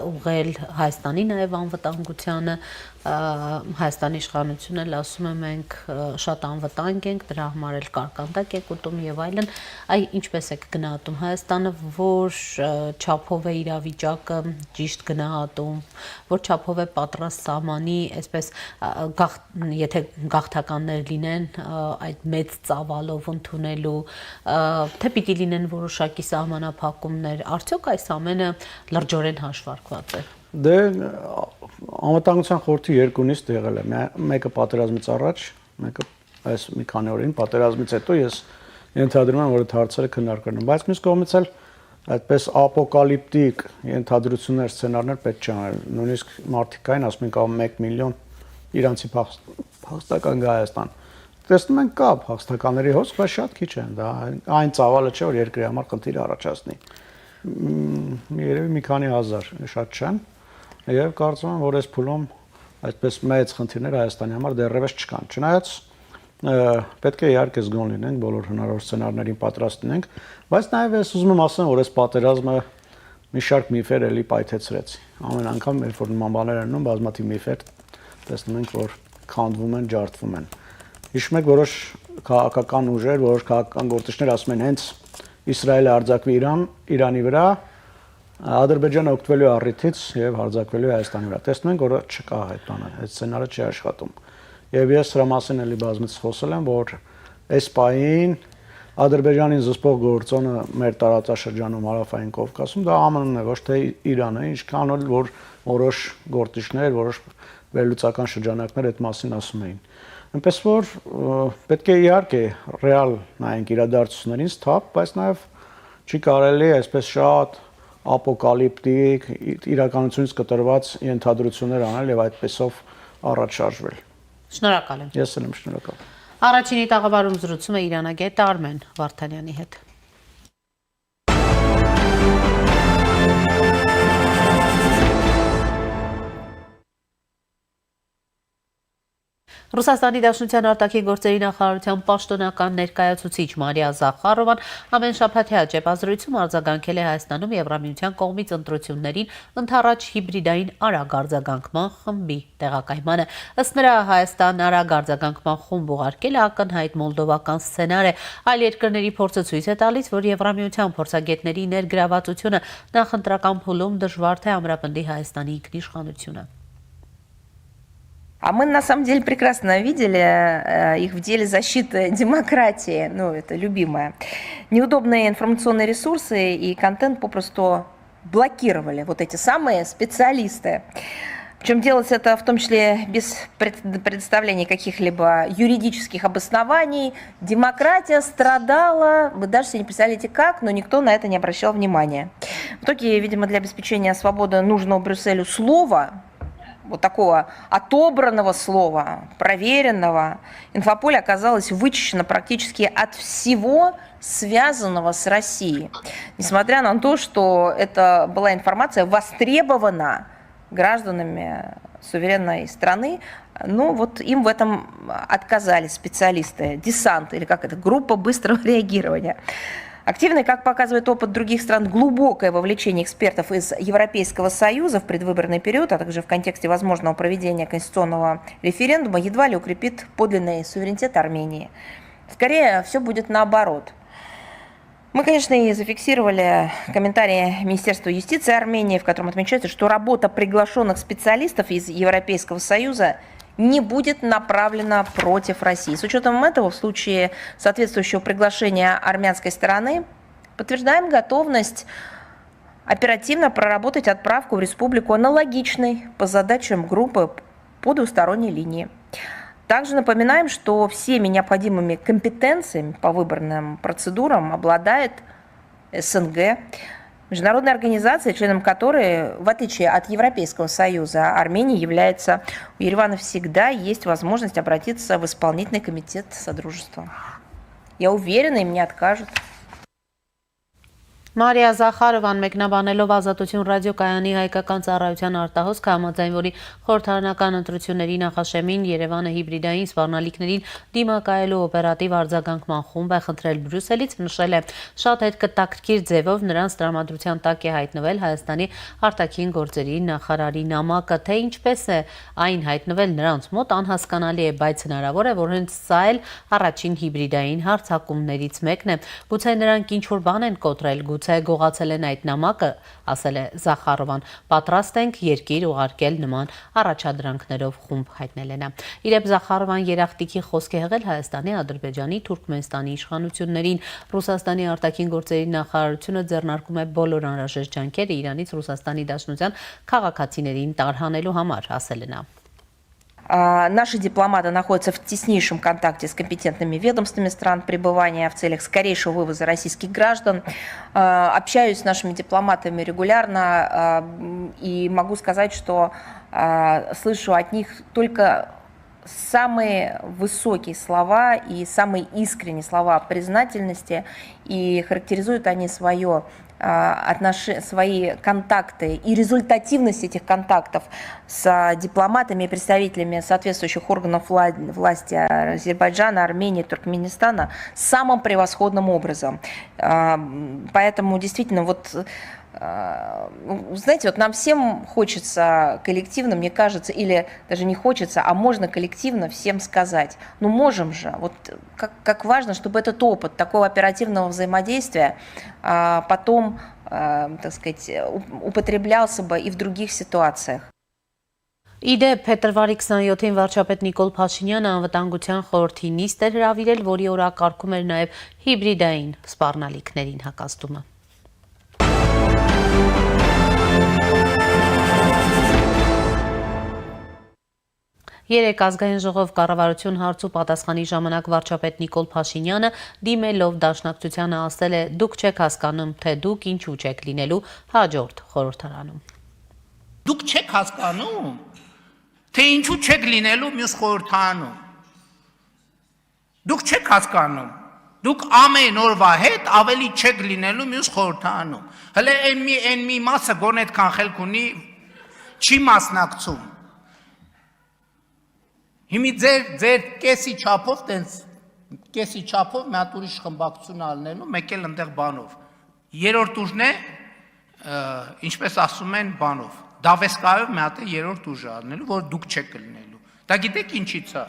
ուղղել Հայաստանի նաեւ անվտանգությանը, Հայաստանի իշխանությունը էլ ասում է մենք շատ անվտանգ ենք, դրա համար էլ կարկանդակ ենք ուտում եւ այլն, այ ինչպես եք գնահատում Հայաստանը, որ չափով է իրավիճակը ճիշտ գնահատում, որ չափով է պատրաստ սահմանի, այսպես եթե գաղթականներ լինեն այդ մեծ ծավալով ընդունելու, թե պիտի լինեն որոշակի սահմանափակումներ, արդյոք այս ամենը լրջորեն հաշվարկված է։ Դե անվտանգության խորհրդի երկու նիստ եղել է, մեկը պատերազմից առաջ, մեկը այս մի քանի օրին պատերազմից հետո ես ենթադրում եմ, որ այդ հարցերը քննարկվում են, բայց մյուս կողմից էլ այդպես ապոկալիպտիկ ենթադրություններ, սցենարներ պետք չի անել, նույնիսկ մարդիկ կային, ասում են կա 1 միլիոն իրանցի փախստական գա Հայաստան։ Տեսնում ենք կա փախստականների հոսք, բայց շատ քիչ են, դա այն ծավալը չէ, որ երկրի համար խնդիր առաջացնի։ Երևի մի քանի հազար, շատ չեն, եւ կարծում եմ, որ այս փուլում այդպես մեծ խնդիրներ Հայաստանի համար դեռևս չկան։ Չնայած պետք է իհարկե զգոն լինենք, բոլոր հնարավոր սցենարներին պատրաստ լինենք, բայց նաև ես ուզում եմ ասեմ, որ այս պատերազմը մի շարք միֆեր էլի պայթեցրեց։ Ամեն անգամ, երբ որ նման բաներ են անում, բազմաթիվ միֆեր տեսնում ենք, որ քանդվում են, ջարդվում են։ Հիշում եք, որոշ քաղաքական ուժեր, որոշ քաղաքական գործիչներ ասում են, հենց Իսրայելը արձակվի Իրանի վրա, Ադրբեջանը օգտվելու առիթից եւ հարձակվելու Հայաստանի վրա։ Տեսնում ենք, որ չկա այդ բանը, այդ սցենարը չի աշխատում։ Եվ ես սրա մասին էլի բազմից խոսել եմ, որ այս պահին Ադրբեջանին զսպող գործոնը մեր տարածաշրջանում հարավային Կովկասում դա ԱՄՆ-ն է, ոչ թե Իրանը, ինչքան որ որոշ գործիչներ, որոշ վերլուծական շրջանակներ այդ մասին ասում էին։ Այնպես որ պետք է իհարկե ռեալ նայենք իրադարձություններին սթափ, բայց նաև չի կարելի այսպես շատ ապոկալիպտիկ իրականությունից կտրված ենթադրություններ անել եւ այդպեսով առաջ շարժվել։ Շնորհակալ եմ։ Ես էլ եմ շնորհակալ։ Առաջինի տաղավարում զրուցում է իրանագետ Արմեն Վարդանյանի հետ։ Ռուսաստանի Դաշնության արտաքին գործերի նախարարության պաշտոնական ներկայացուցիչ Մարիա Զախարովան ամեն շաբաթյա ճեպազրույցում արձագանքել է Հայաստանում Եվրամիության կողմից ընտրություններին ընդառաջ հիբրիդային արագ արձագանքման խմբի տեղակայմանը։ Ըստ նրա, Հայաստան արագ արձագանքման խումբ ուղարկելը ակնհայտ մոլդովական սցենար է, այլ երկրների փորձը ցույց է տալիս, որ Եվրամիության փորձագետների ներգրավվածությունը նախընտրական փուլում դժվար թե ամրապնդի Հայաստանի ինքնիշխանությունը։ А мы на самом деле прекрасно видели их в деле защиты демократии, ну это любимое. Неудобные информационные ресурсы и контент попросту блокировали вот эти самые специалисты. Причем делать это в том числе без предоставления каких-либо юридических обоснований. Демократия страдала, вы даже себе не представляете как, но никто на это не обращал внимания. В итоге, видимо, для обеспечения свободы нужного Брюсселю слова, вот такого отобранного слова, проверенного, инфополе оказалось вычищено практически от всего, связанного с Россией. Несмотря на то, что это была информация востребована гражданами суверенной страны, но вот им в этом отказали специалисты, десант, или как это, группа быстрого реагирования. Активное, как показывает опыт других стран, глубокое вовлечение экспертов из Европейского Союза в предвыборный период, а также в контексте возможного проведения конституционного референдума, едва ли укрепит подлинный суверенитет Армении. Скорее, все будет наоборот. Мы, конечно, и зафиксировали комментарии Министерства юстиции Армении, в котором отмечается, что работа приглашенных специалистов из Европейского Союза не будет направлена против России. С учетом этого, в случае соответствующего приглашения армянской стороны, подтверждаем готовность оперативно проработать отправку в республику аналогичной по задачам группы по двусторонней линии. Также напоминаем, что всеми необходимыми компетенциями по выборным процедурам обладает СНГ, международная организация, членом которой, в отличие от Европейского Союза, Армения является. У Еревана всегда есть возможность обратиться в исполнительный комитет Содружества. Я уверена, им не откажут. Մարիա Զախարովան մեկնաբանելով Ազատություն ռադիոկայանի հայկական ծառայության արտահոսքը համաձայն, որի խորհրդարանական ընտրությունների նախաշեմին Երևանը հիբրիդային սպառնալիքներին դիմակայելու օպերատիվ արձագանքման խումբ է խնդրել Բրյուսելից, նշել է շատ հետաքրքիր ձևով նրանց տրամադրության տակ է հայտնվել Հայաստանի արտաքին գործերի նախարարի նամակը, թե ինչպես է այն հայտնվել նրանց մոտ անհասկանալի է, բայց հնարավոր է, որ հենց սա էլ առաջին հիբրիդային հարձակումներից մեկն է, գուցե նրանք ինչ-որ բան են կոտրել, գուցե գողացել են այդ նամակը, ասել է Զախարովան, պատրաստ ենք երկիր ուղարկել նման առաջադրանքներով խումբ հայտնել է նա։ Իրեպ Զախարովան երախտիկի խոսք է հղել Հայաստանի, Ադրբեջանի, Թուրքմենստանի իշխանություններին, Ռուսաստանի արտաքին գործերի նախարարությունը ձեռնարկում է բոլոր անհրաժեշտ ջանքերը Իրանից Ռուսաստանի Դաշնության քաղաքացիներին տարհանելու համար, ասել է նա։ Наши дипломаты находятся в теснейшем контакте с компетентными ведомствами стран пребывания в целях скорейшего вывоза российских граждан. Общаюсь с нашими дипломатами регулярно и могу сказать, что слышу от них только самые высокие слова и самые искренние слова признательности, и характеризуют они свои контакты и результативность этих контактов с дипломатами и представителями соответствующих органов власти Азербайджана, Армении, Туркменистана самым превосходным образом. Поэтому действительно знаете, вот нам всем хочется коллективно, мне кажется, или даже не хочется, а можно коллективно всем сказать. Ну можем же, вот как важно, чтобы этот опыт такого оперативного взаимодействия потом, так сказать, употреблялся бы и в других ситуациях. Իդեպ փետրվարի 27-ին վարչապետ Նիկոլ Փաշինյանը անվտանգության խորհրդի նիստ էր հրավիրել, որի օրակարգում էր նաև հիբրիդային սպառնալիքներին հակազդումը։ Երեկ ազգային ժողով կառավարություն հարցու պատասխանի ժամանակ վարչապետ Նիկոլ Փաշինյանը դիմելով Դաշնակցությանը ասել է՝ դուք չեք հասկանում, թե դուք ինչու չեք լինելու հաջորդ խորհրդարանում։ Դուք չեք հասկանում, թե ինչու չեք լինելու մյուս խորհրդարանում։ Դուք չեք հասկանում, դուք ամեն օրվա հետ ավելի չեք լինելու մյուս խորհրդարանում։ Հələ այն մի մասը գոնե այդքան խելք ունի, չի մասնակցում։ Հիմի ձեր կեսի չափով մի հատ ուրիշ խմբակցություն ալնելու, մեկ էլ ընդեղ բանով։ Երրորդ ուժն է, ինչպես ասում են բանով, դավեսկայով մի հատ է երրորդ ուժը ալնելու, որ դուք չեք լինելու։ Դա գիտեք ինչից է։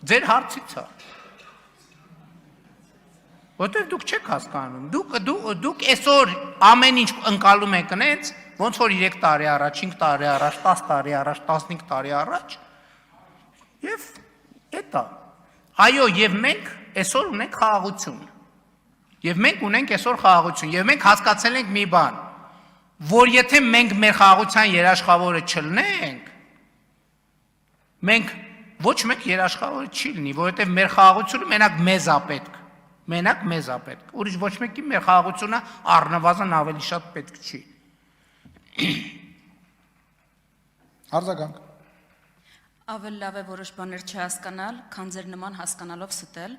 Ձեր հարցից է։ Որտեղ դուք չեք հասկանում։ Դուք այսօր ամեն ինչ ընկալում եք նենց, ոնց որ 3 տարի առաջ, 5 տարի առաջ, 10 տարի առաջ, 15 տարի առաջ, եւ էտա։ Այո, եւ մենք այսօր ունենք խաղաղություն։ Եվ մենք ունենք այսօր խաղաղություն, եւ մենք հասկացել ենք մի բան, որ եթե մենք մեր խաղաղության երաշխավորը չլնենք, մենք ոչ մեկ երաշխավորը չի լինի, որովհետեւ մեր խաղաղությունը մենակ մեզ է պետք։ Մենակ մեզ է պետք։ Ուրիշ ոչ մեկի մեր խաղաղությունը առնվազն ավելի շատ պետք չի։ Արձագանք։ Ավելի լավ է որոշ բաներ չհասկանալ, քան ձեր նման հասկանալով ստել։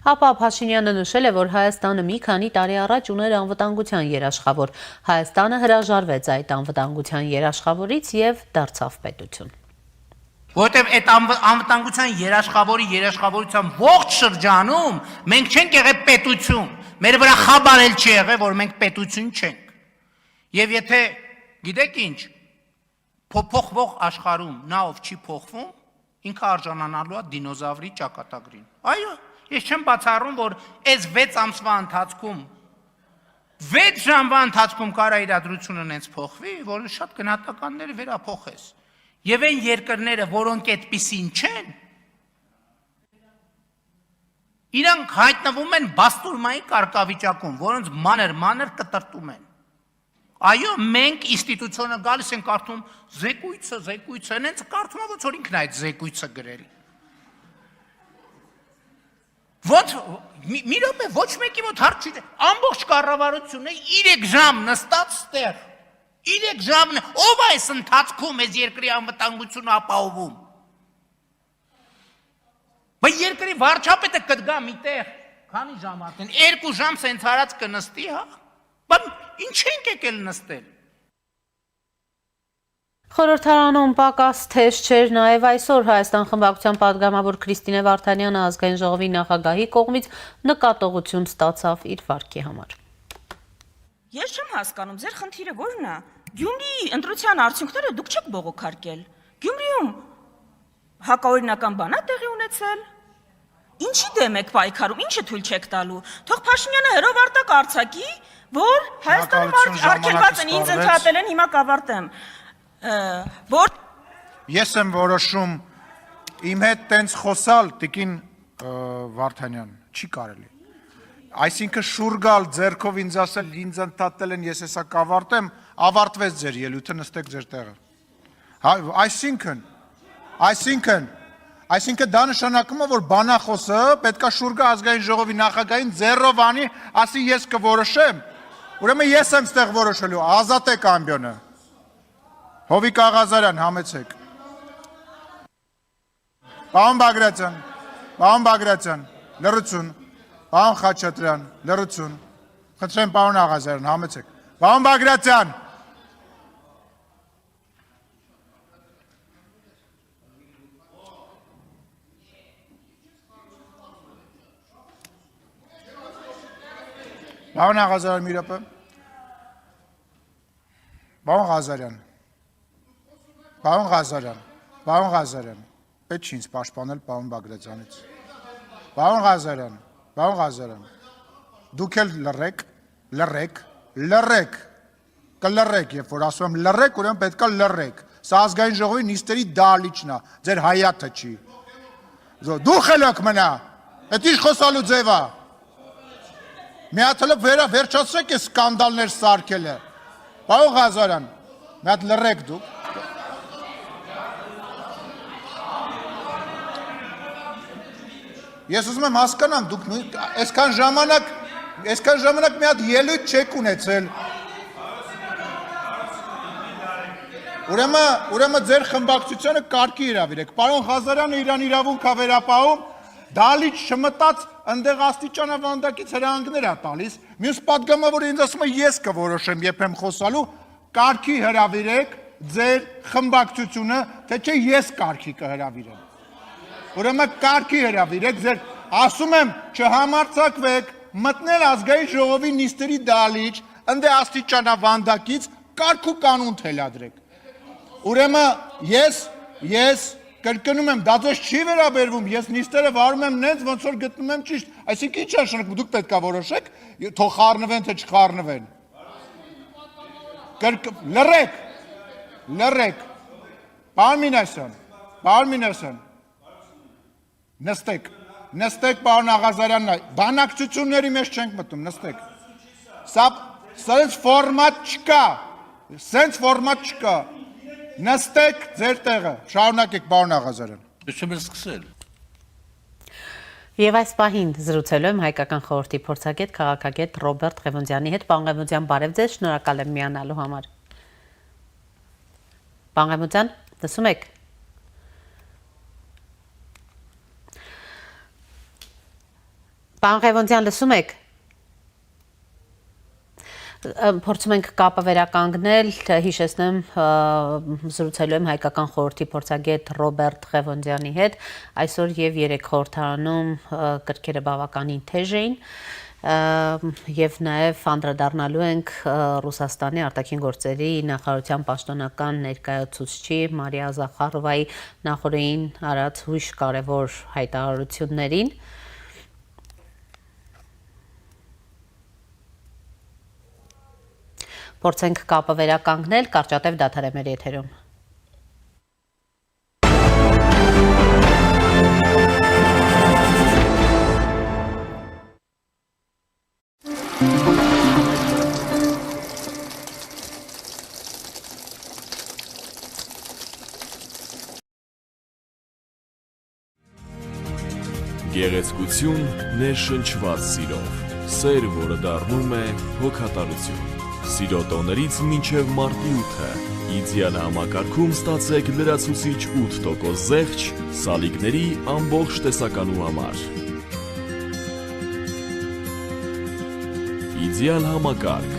Ապա Փաշինյանը նշել է, որ Հայաստանը մի քանի տարի առաջ ուներ անվտանգության երաշխավոր։ Հայաստանը հրաժարվեց այդ անվտանգության երաշխավորից եւ դարձավ պետություն։ Որովհետև այդ անվտանգության երաշխավորության ողջ շրջանում մենք չենք եղել պետություն, մեր վրա խաբարել չի եղել, որ մենք պետություն չենք։ Եվ եթե գիտեք ինչ, փոփոխվող աշխարհում նա ով չի փոխվում, ինքը արժանանալու է դինոզավրի ճակատագրին։ Այո, ես չեմ բացառում, որ այս 6 ամսվա ընթացքում 6 ժամվա ընթացքում կարա իրադրությունը նենց փոխվի, որ շատ գնահատականները վերափոխես։ Եվ այն երկրները, որոնք այդպիսին չեն, իրանք հայտնվում են բաստուրմայի կարգավիճակում, որոնց մանր կտրտում են։ Այո, մենք ինստիտուցիոնը գալիս են կարդում զեկույցը, նենց կարդում է, ոնց որ ինքն այդ զեկույցը գրել։ Ոնց մի րոպե ոչ մեկի մոտ հարց չի, ամբողջ կառավարությունը 3 ժամ նստած ստեղ 3 ժամն ով է այս ընթացքում այս երկրի անվտանգությունը ապահովում։ Բայց երկրի վարչապետը կդգա միտեղ, քանի ժամ արդեն 2 ժամ սենց արած կնստի, հա։ Բայց ինչ ենք եկել նստել։ Խորհրդարանում պակաս թեժ չէր նաև այսօր Հայաստան խմբակցության պատգամավոր Քրիստինե Վարդանյանը ազգային ժողովի նախագահի կողմից նկատողություն ստացավ իր վարքի համար։ Ես չեմ հասկանում, ձեր խնդիրը ո՞րն է։ Գյումրիի ընտրության արդյունքները դուք չեք բողոքարկել։ Գյումրիում հակաօրինական բան է տեղի ունեցել։ Ինչի դեմ եք պայքարում, ինչը թույլ չեք տալու։ Թող Փաշինյանը հերով արտակ արձակի, որ Հայաստանում արգելված են, ինձ ընդհատել են, հիմա կավարտեմ։ Որ Ես եմ որոշում իմ հետ տենց խոսալ տիկին Վարդանյան, չի կարելի։ Այսինքն շուռ գալ ձեռքով ինձ ասել, ինձ ընդհատել են, ես հեսա կավարտեմ, ավարտվեց ձեր ելույթը, նստեք ձեր տեղը։ Այսինքն դա նշանակում է, որ բանախոսը պետքա շուռ գա ազգային ժողովի նախագահին ձեռով անի, ասի ես կորոշեմ։ Ուրեմն ես եմ ստեղ որոշելու, ազատեք ամբյոնը։ Հովիկ Աղազարյան, համեցեք։ Պարոն Բագրատյան, լռություն։ Պարոն Խաչատրյան, լռություն։ Խնդրեմ պարոն Աղազարյան, համեցեք։ Պարոն Բագրատյան։ Պարոն Աղազարյան, մի րոպե։ Պարոն Ղազարյան, պետք չի ինձ պաշտպանել պարոն Բագրատյանից։ Պարոն Ղազարյան, դուք էլ լռեք, կլռեք, երբ որ ասում եմ լռեք, ուրեմն պետքա լռեք։ Սա ազգային ժողովի նիստերի դահլիճն է, ձեր հայաթը չի։ Դուք էլ եք մնա, այդ ինչ խոսալու ձև է։ Մի հատ վերջացրեք այս սկանդալներ սարքելը։ Պարոն Ղազարյան, մի հատ լռեք դուք։ Ես ուզում եմ հասկանամ, դուք այսքան ժամանակ մի հատ ելույթ չեք ունեցել։ Ուրեմն ձեր խմբակցությանը կարգի հրավիրեք։ Պարոն Ղազարյանը իրան իրավունք է վերապահում, դահլիճ չմտած ընդեղ աստիճանավանդակից հրահանգներ է տալիս։ Մյուս պատգամավորը ինձ ասում է ես կորոշեմ, երբ եմ խոսալու, կարգի հրավիրեք ձեր խմբակցությունը, թե չէ ես կարգի կհրավիրեմ։ Ուրեմն կարգի հրավիրեք ձեր, ասում եմ, չհամարձակվեք, մտնել ազգային ժողովի նիստերի դահլիճ, ընդե աստիճանավանդակից կարգ ու կանոն թելադրեք։ Ուրեմն ես կրկնում եմ, դա ձեզ չի վերաբերվում, ես նիստերը վարում եմ նենց, ոնց որ գտնում եմ ճիշտ, այսինքն ինչ նշանակում, դուք պետք է որոշեք, թող խառնվեն, թե չխառնվեն։ Լռեք։ Պարոն Մինասյան, նստեք պարոն Աղազարյանն, բանակցությունների մեջ չենք մտնում, նստեք։ Սա սենց ֆորմատ չկա, նստեք ձեր տեղը, շարունակեք պարոն Աղազարյան։ Չեմ սկսել։ Եվ այս պահին զրուցելու եմ հայկական խորհրդի փորձագետ քաղաքագետ Ռոբերտ Ղևոնդյանի հետ։ Պարոն Ղևոնդյան, բարև ձեզ, շնորհակալ եմ միանալու համար։ Պարոն Ղևոնդյան, լսում եք։ Պարոն Ղևոնդյան, լսում եք։ Փորձում ենք կապը վերականգնել, հիշեցնեմ, զրուցելու եմ հայկական խորհրդի փորձագետ Ռոբերտ Ղևոնդյանի հետ, այսօր եւ 3 խորհրդարանում կրքերը բավականին թեժ էին եւ նաեւ անդրադառնալու ենք Ռուսաստանի արտաքին գործերի նախարարության պաշտոնական ներկայացուցչի Մարիա Զախարովայի նախորդին արած հույժ կարևոր հայտարարություններին։ Փորձենք կապը վերականգնել, կարճատև դադար է մեր եթերում։ Գեղեցկություն ներշնչված սիրով, սեր, որը դառնում է հոգատարություն։ Սիրո տոներից մինչև մարտի 8-ը իդեալ համակարգում ստացեք լրացուցիչ 8% զեղչ սալիկների ամբողջ տեսականու համար։ Իդեալ համակարգ,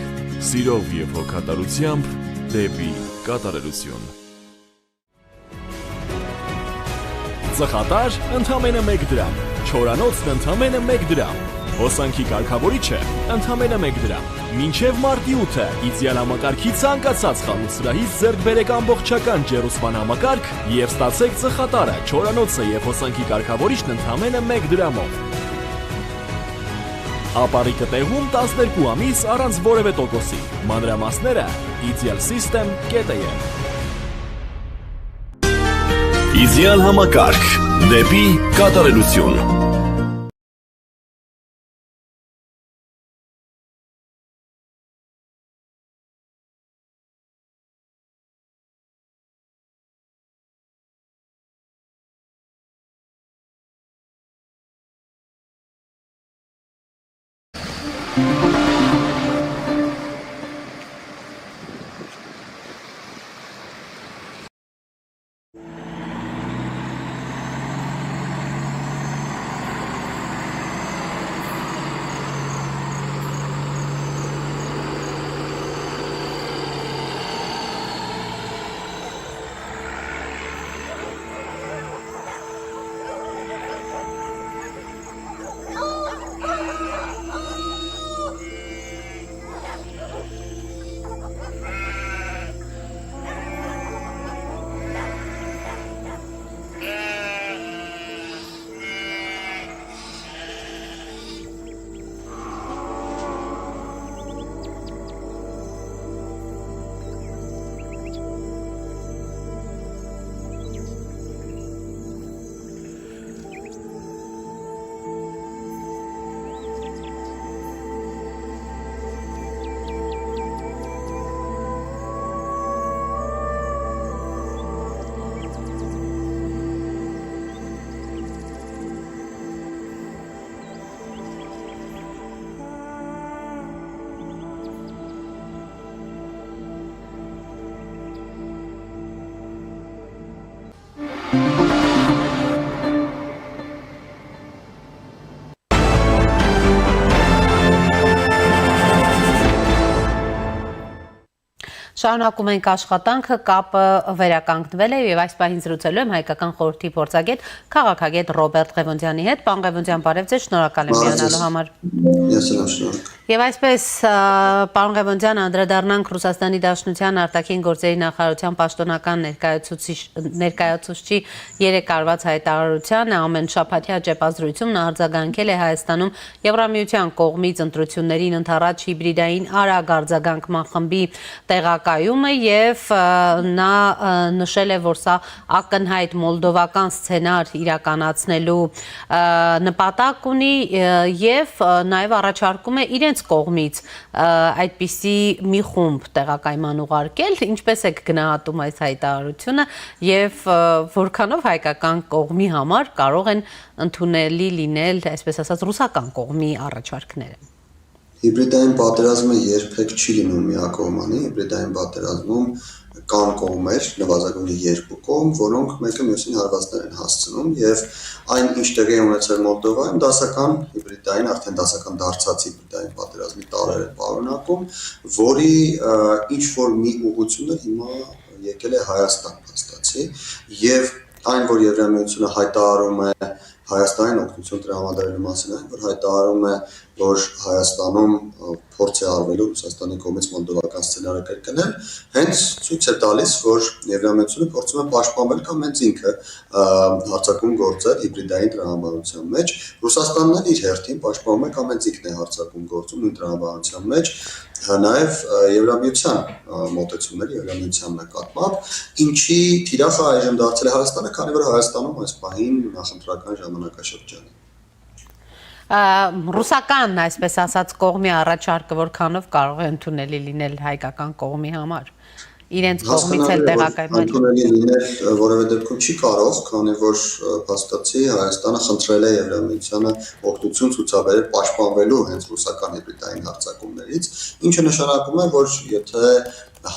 սիրով և հոգատարությամբ դեպի կատարելություն։ Ծխատար ընդամենը 1 դրամ, չորանոցն ընդամենը 1 դրամ, հոսանքի կարգավորիչը ընդամենը 1 դրամ։ Մինչև մարտի 8-ը իդեալ համակարգի ցանկացած խանութ սրահից ձեռք բերեք ամբողջական ջերուսման համակարգ և ստացեք ծխատարը, չորանոցը և հոսանքի կարգավորիչն ընդամենը 1 դրամով։ Ապառիկը տեղում 12 ամիս առանց որևէ տոկոսի։ Մանրամասները idealsystem.am։ Իդեալ համակարգ դեպի կատարելություն։ Շարունակում ենք աշխատանքը, կապը վերականգնվել է եւ այս պահին զրուցելու եմ հայկական խորհրդի փորձագետ քաղաքագետ Ռոբերտ Ղևոնդյանի հետ։ Պարոն Ղևոնդյան, բարև ձեզ, շնորհակալ եմ միանալու համար։ Ես եմ շնորհակալ։ Եվ այսպես, պարոն Ղևոնդյան, անդրադառնանք Ռուսաստանի Դաշնության արտաքին գործերի նախարարության պաշտոնական ներկայացուցչի երեկ արված հայտարարությանը ամեն շաբաթյա ճեպազրույցում նա արձագանքել է Հայաստանում Եվրամիության կողմից ընտրություններին ընդառաջ հիբրիդային արագ արձագանքման խմբի տեղակայումը եւ նա նշել է, որ սա ակնհայտ մոլդովական սցենար իրականացնելու նպատակ ունի եւ նաեւ առաջարկում է իրենց կողմից այդպիսի մի խումբ տեղակայման ուղարկել, ինչպես եք գնահատում այս հայտարարությունը եւ որքանով հայկական կողմի համար կարող են ընդունելի լինել, այսպես ասած, ռուսական կողմի առաջարկները։ Հիբրիդային պատերազմը երբեք չի լինում միակողմանի, հիբրիդային պատերազմում կան կողմեր, նվազագույնը երկու կողմ, որոնք մեկը մյուսին հարվածներ են հասցնում եւ այն ինչ տեղի է ունեցել Մոլդովայում դասական հիբրիդային, արդեն դասական դարձած հիբրիդային պատերազմի տարրեր է պարունակում, որի ինչ որ մի ուղղությունը հիմա եկել է Հայաստան փաստացի եւ այն, որ Եվրամիությունը հայտարարում է Հայաստանին օգնություն տրամադրելու մասին, այն որ հայտարարում է, որ Հայաստանում փորձ է արվելու Ռուսաստանի կողմից մոլդովական սցենարը կրկնել, հենց ցույց է տալիս, որ Եվրամիությունը փորձում է պաշտպանվել կամ հենց ինքը հարձակում գործել հիբրիդային տրամաբանության մեջ, Ռուսաստանն էլ իր հերթին պաշտպանում է կամ հենց ինքն է հարձակում գործում նույն տրամաբանության մեջ, նաև Եվրամիության մոտեցումների, Եվրամիության նկատմամբ, ինչի թիրախը այժմ դարձել է Հայաստանը, քանի որ Հայաստանում այս պահին նախընտրական ժամանակաշրջան է։ Ռուսական, այսպես ասած, կողմի առաջարկը որքանով կարող է ընդունելի լինել հայկական կողմի համար։ Իրենց կողմից էլ տեղակայման։ Ընդունելի լինել որևէ դեպքում չի կարող, քանի որ փաստացի Հայաստանը խնդրել է Եվրամիությանը օգնություն ցուցաբերել պաշտպանվելու հենց ռուսական հիբրիդային հարձակումներից, ինչը նշանակում է, որ եթե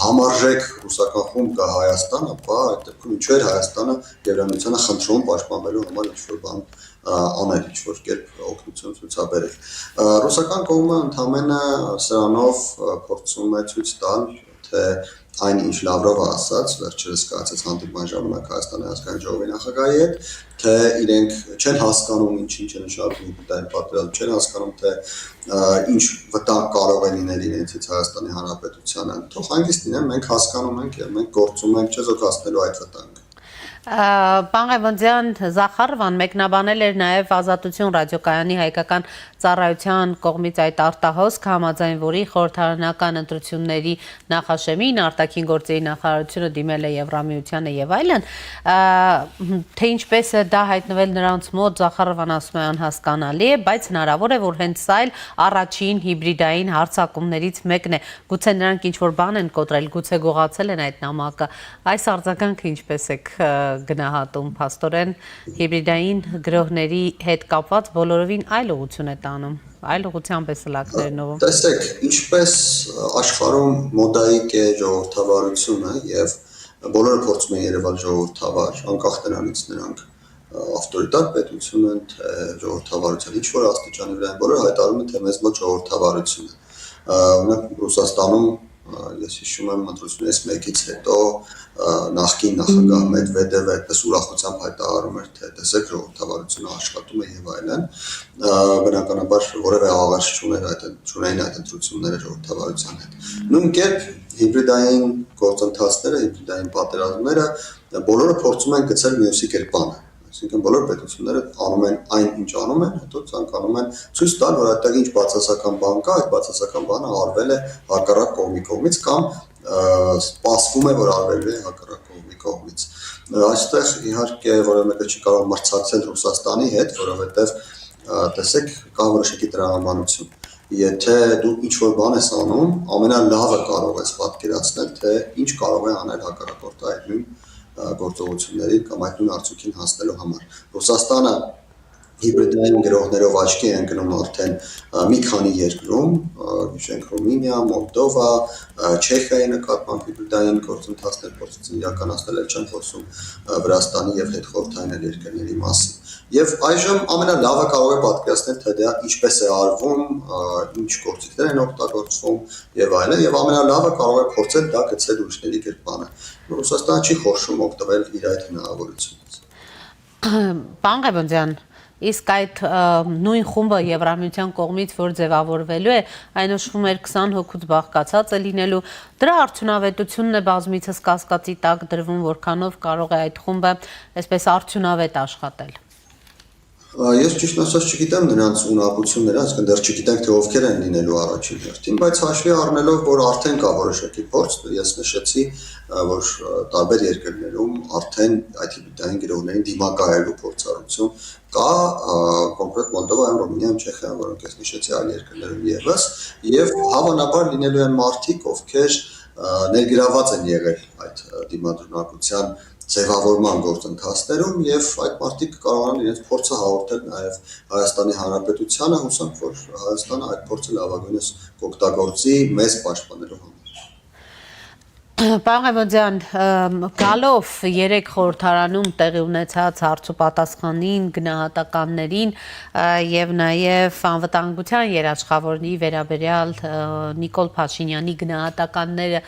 համարժեք ռուսական խումբ կա Հայաստան, ապա այդ դեպքում ինչու է Հայաստանը Եվրամիությանը խնդրում պաշտպանվելու համար ինչ-որ բան անել, ինչ-որ կերպ օգնություն ցուցաբերել։ Ռուսական կողմը ընդհանրապես սրանով փորձում է ցույց տալ, թե այն ինչ Լավրովը ասաց, վերջերս կայացած հանդիպման ժամանակ Հայաստանի ազգային ժողովի նախագահի հետ, թե իրենք չեն հասկանում ինչ է նշանակում հիբրիդային պատերազմ, չեն հասկանում, թե ինչ վտանգ կարող է լինել իրենցից Հայաստանի Հանրապետությանը, թող հանգիստ լինեն, մենք հասկանում ենք եւ մենք գործում ենք չեզոքացնելու այդ վտանգը։ Պարոն Ղևոնդյան, Զախարովան մեկնաբանել էր նաև Ազատություն ռադիոկայանի հայկական ծառայության կողմից այդ արտահոսք, համաձայն որի խորհրդարանական ընտրությունների նախաշեմին արտաքին գործերի նախարարությունը դիմել է Եվրամիությանը եւ այլն, թե ինչպես է դա հայտնվել նրանց մոտ, Զախարովան ասում է անհասկանալի է, բայց հնարավոր է, որ հենց սա էլ առաջին հիբրիդային հարձակումներից մեկն է։ Գուցե նրանք ինչ-որ բան են կոտրել, գուցե գողացել են այդ նամակը։ Այս արձագանքը ինչպես եք գնահատում, փաստորեն հիբրիդային գրոհների հետ կապված բոլորովին այլ ուղղություն է տանում, այլ ուղղությամբ է սլաքներն ուղղում։ Տեսեք, ինչպես աշխարհում մոդայիկ է ժողովրդավարությունը եւ բոլորը փորձում են երևալ ժողովրդավար, անկախ նրանից նրանք ավտորիտար պետություն են, թե ժողովրդավարության ինչ-որ աստիճանի վրա են, բոլորը հայտարարում են, թե մեզ մոտ ժողովրդավարություն է։ Օրինակ Ռուսաստանում ես հիշում եմ ընտրությունից մեկից հետո նախկին նախագահ Մեդվեդևը այդպես ուրախությամբ հայտարարում էր, թե տեսեք ժողովրդավարությունը աշխատում է եւ այլն, բնականաբար որևէ աղաղակ չունեին այդ ընտրությունները ժողովրդավարության հետ։ Նույն կերպ հիբրիդային գործընթացները, հիբրիդային պատերազմները բոլորը փորձում են գցել մյուսի կերպանը։ Այսինքն բոլոր պետությունները անում են այն, ինչ անում են, հետո ցանկանում են ցույց տալ, որ այդտեղ ինչ բացասական բան կա, այդ բացասական բանը արվել է հակառակ կողմի կողմից կամ սպասվում է, որ արվելու է հակառակ կողմի կողմից։ Այստեղ իհարկե որևէ մեկը չի կարող մրցակցել Ռուսաստանի հետ, որովհետև տեսեք, կա որոշակի տրամաբանություն։ Եթե դու ինչ-որ բան ես անում, ամենալավը կարող ես պատկերացնել, թե ինչ կարող է անել հակառակորդը այդ նույն գործողությունների կամ այդ նույն արդյունքին հասնելու համար։ Ռուսաստանը հիբրիդային գրոհներով աչքի է ընկնում արդեն մի քանի երկրում, հիշենք Ռումինիա, Մոլդովա, Չեխիայի նկատմամբ հիբրիդային գործընթացներ փորձեցին իրականացնել, չեն խոսում Վրաստանի եւ հետխորհրդային երկրների մասին։ Եվ այժմ ամենալավը կարող է պատկերացնել, թե դա ինչպես է արվում, ինչ գործիքներ են օգտագործվում եւ այլն, եւ ամենալավը կարող է փորձել դա գցել ուրիշների կերպանը։ Ռուսաստանը չի խոշում օգտվել իր այդ հնարավորությունից։ Պարոն Ղևոնդյան, իսկ այդ նույն խումբը Եվրամիության կողմից որ ձևավորվելու է, այն նշվում էր 20 հոգուց բաղկացած է լինելու, դրա արդյունավետությունն է բազմիցս կասկածի տակ դրվում, որքանով կարող է այդ խումբը այսպես արդյունավետ աշխատել։ Ես ճիշտ ասած չգիտեմ նրանց ունակությունները, այսինքն դեռ չգիտենք թե ովքեր են լինելու առաջին հերթին, բայց հաշվի առնելով, որ արդեն կա որոշակի փորձ, ես նշեցի, որ տարբեր երկրներում արդեն այդ հիբրիդային գրոհներին դիմակայելու փորձառություն կա, կոնկրետ Մոլդովայում, Ռումինիայում, Չեխիայում, որոնք ես նշեցի, այլ երկրներում եւս, եւ հավանաբար լինելու են մարդիկ, ովքեր ներգրաված են եղել այդ դիմադրունակության ձևավորման գործընթացներում եւ այդ մարդիկ կարողանան իրենց փորձը հաղորդել նաեւ Հայաստանի Հանրապետությանը, հուսանք, որ Հայաստանը այդ փորձը լավագույնս կօգտագործի մեզ պաշտպանելու համար։ Պարոն Ղևոնդյան, գալով 3 խորհրդարանում տեղի ունեցած հարցուպատասխանին, գնահատականներին եւ նաեւ անվտանգության երաշխավորի վերաբերյալ Նիկոլ Փաշինյանի գնահատականները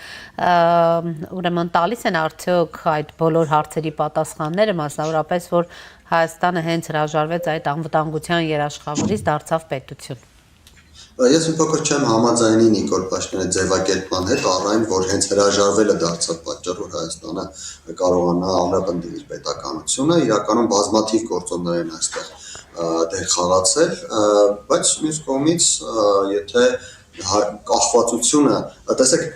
ուրեմն տալիս են արդյոք այդ բոլոր հարցերի պատասխանները, մասնավորապես որ Հայաստանը հենց հրաժարվեց այդ անվտանգության երաշխավորից, դարձավ պետություն։ Ես մի փոքր չեմ համաձայնի Նիկոլ Փաշինյանի ձևակերպման հետ, առայն որ հենց հրաժարվելը դարձավ պատճառ, որ Հայաստանը կարողանա ամրապնդել իր պետականությունը, իրականում բազմաթիվ գործոններ են այստեղ դեր խաղացել, բայց մյուս կողմից, եթե կախվածությունը, տեսեք,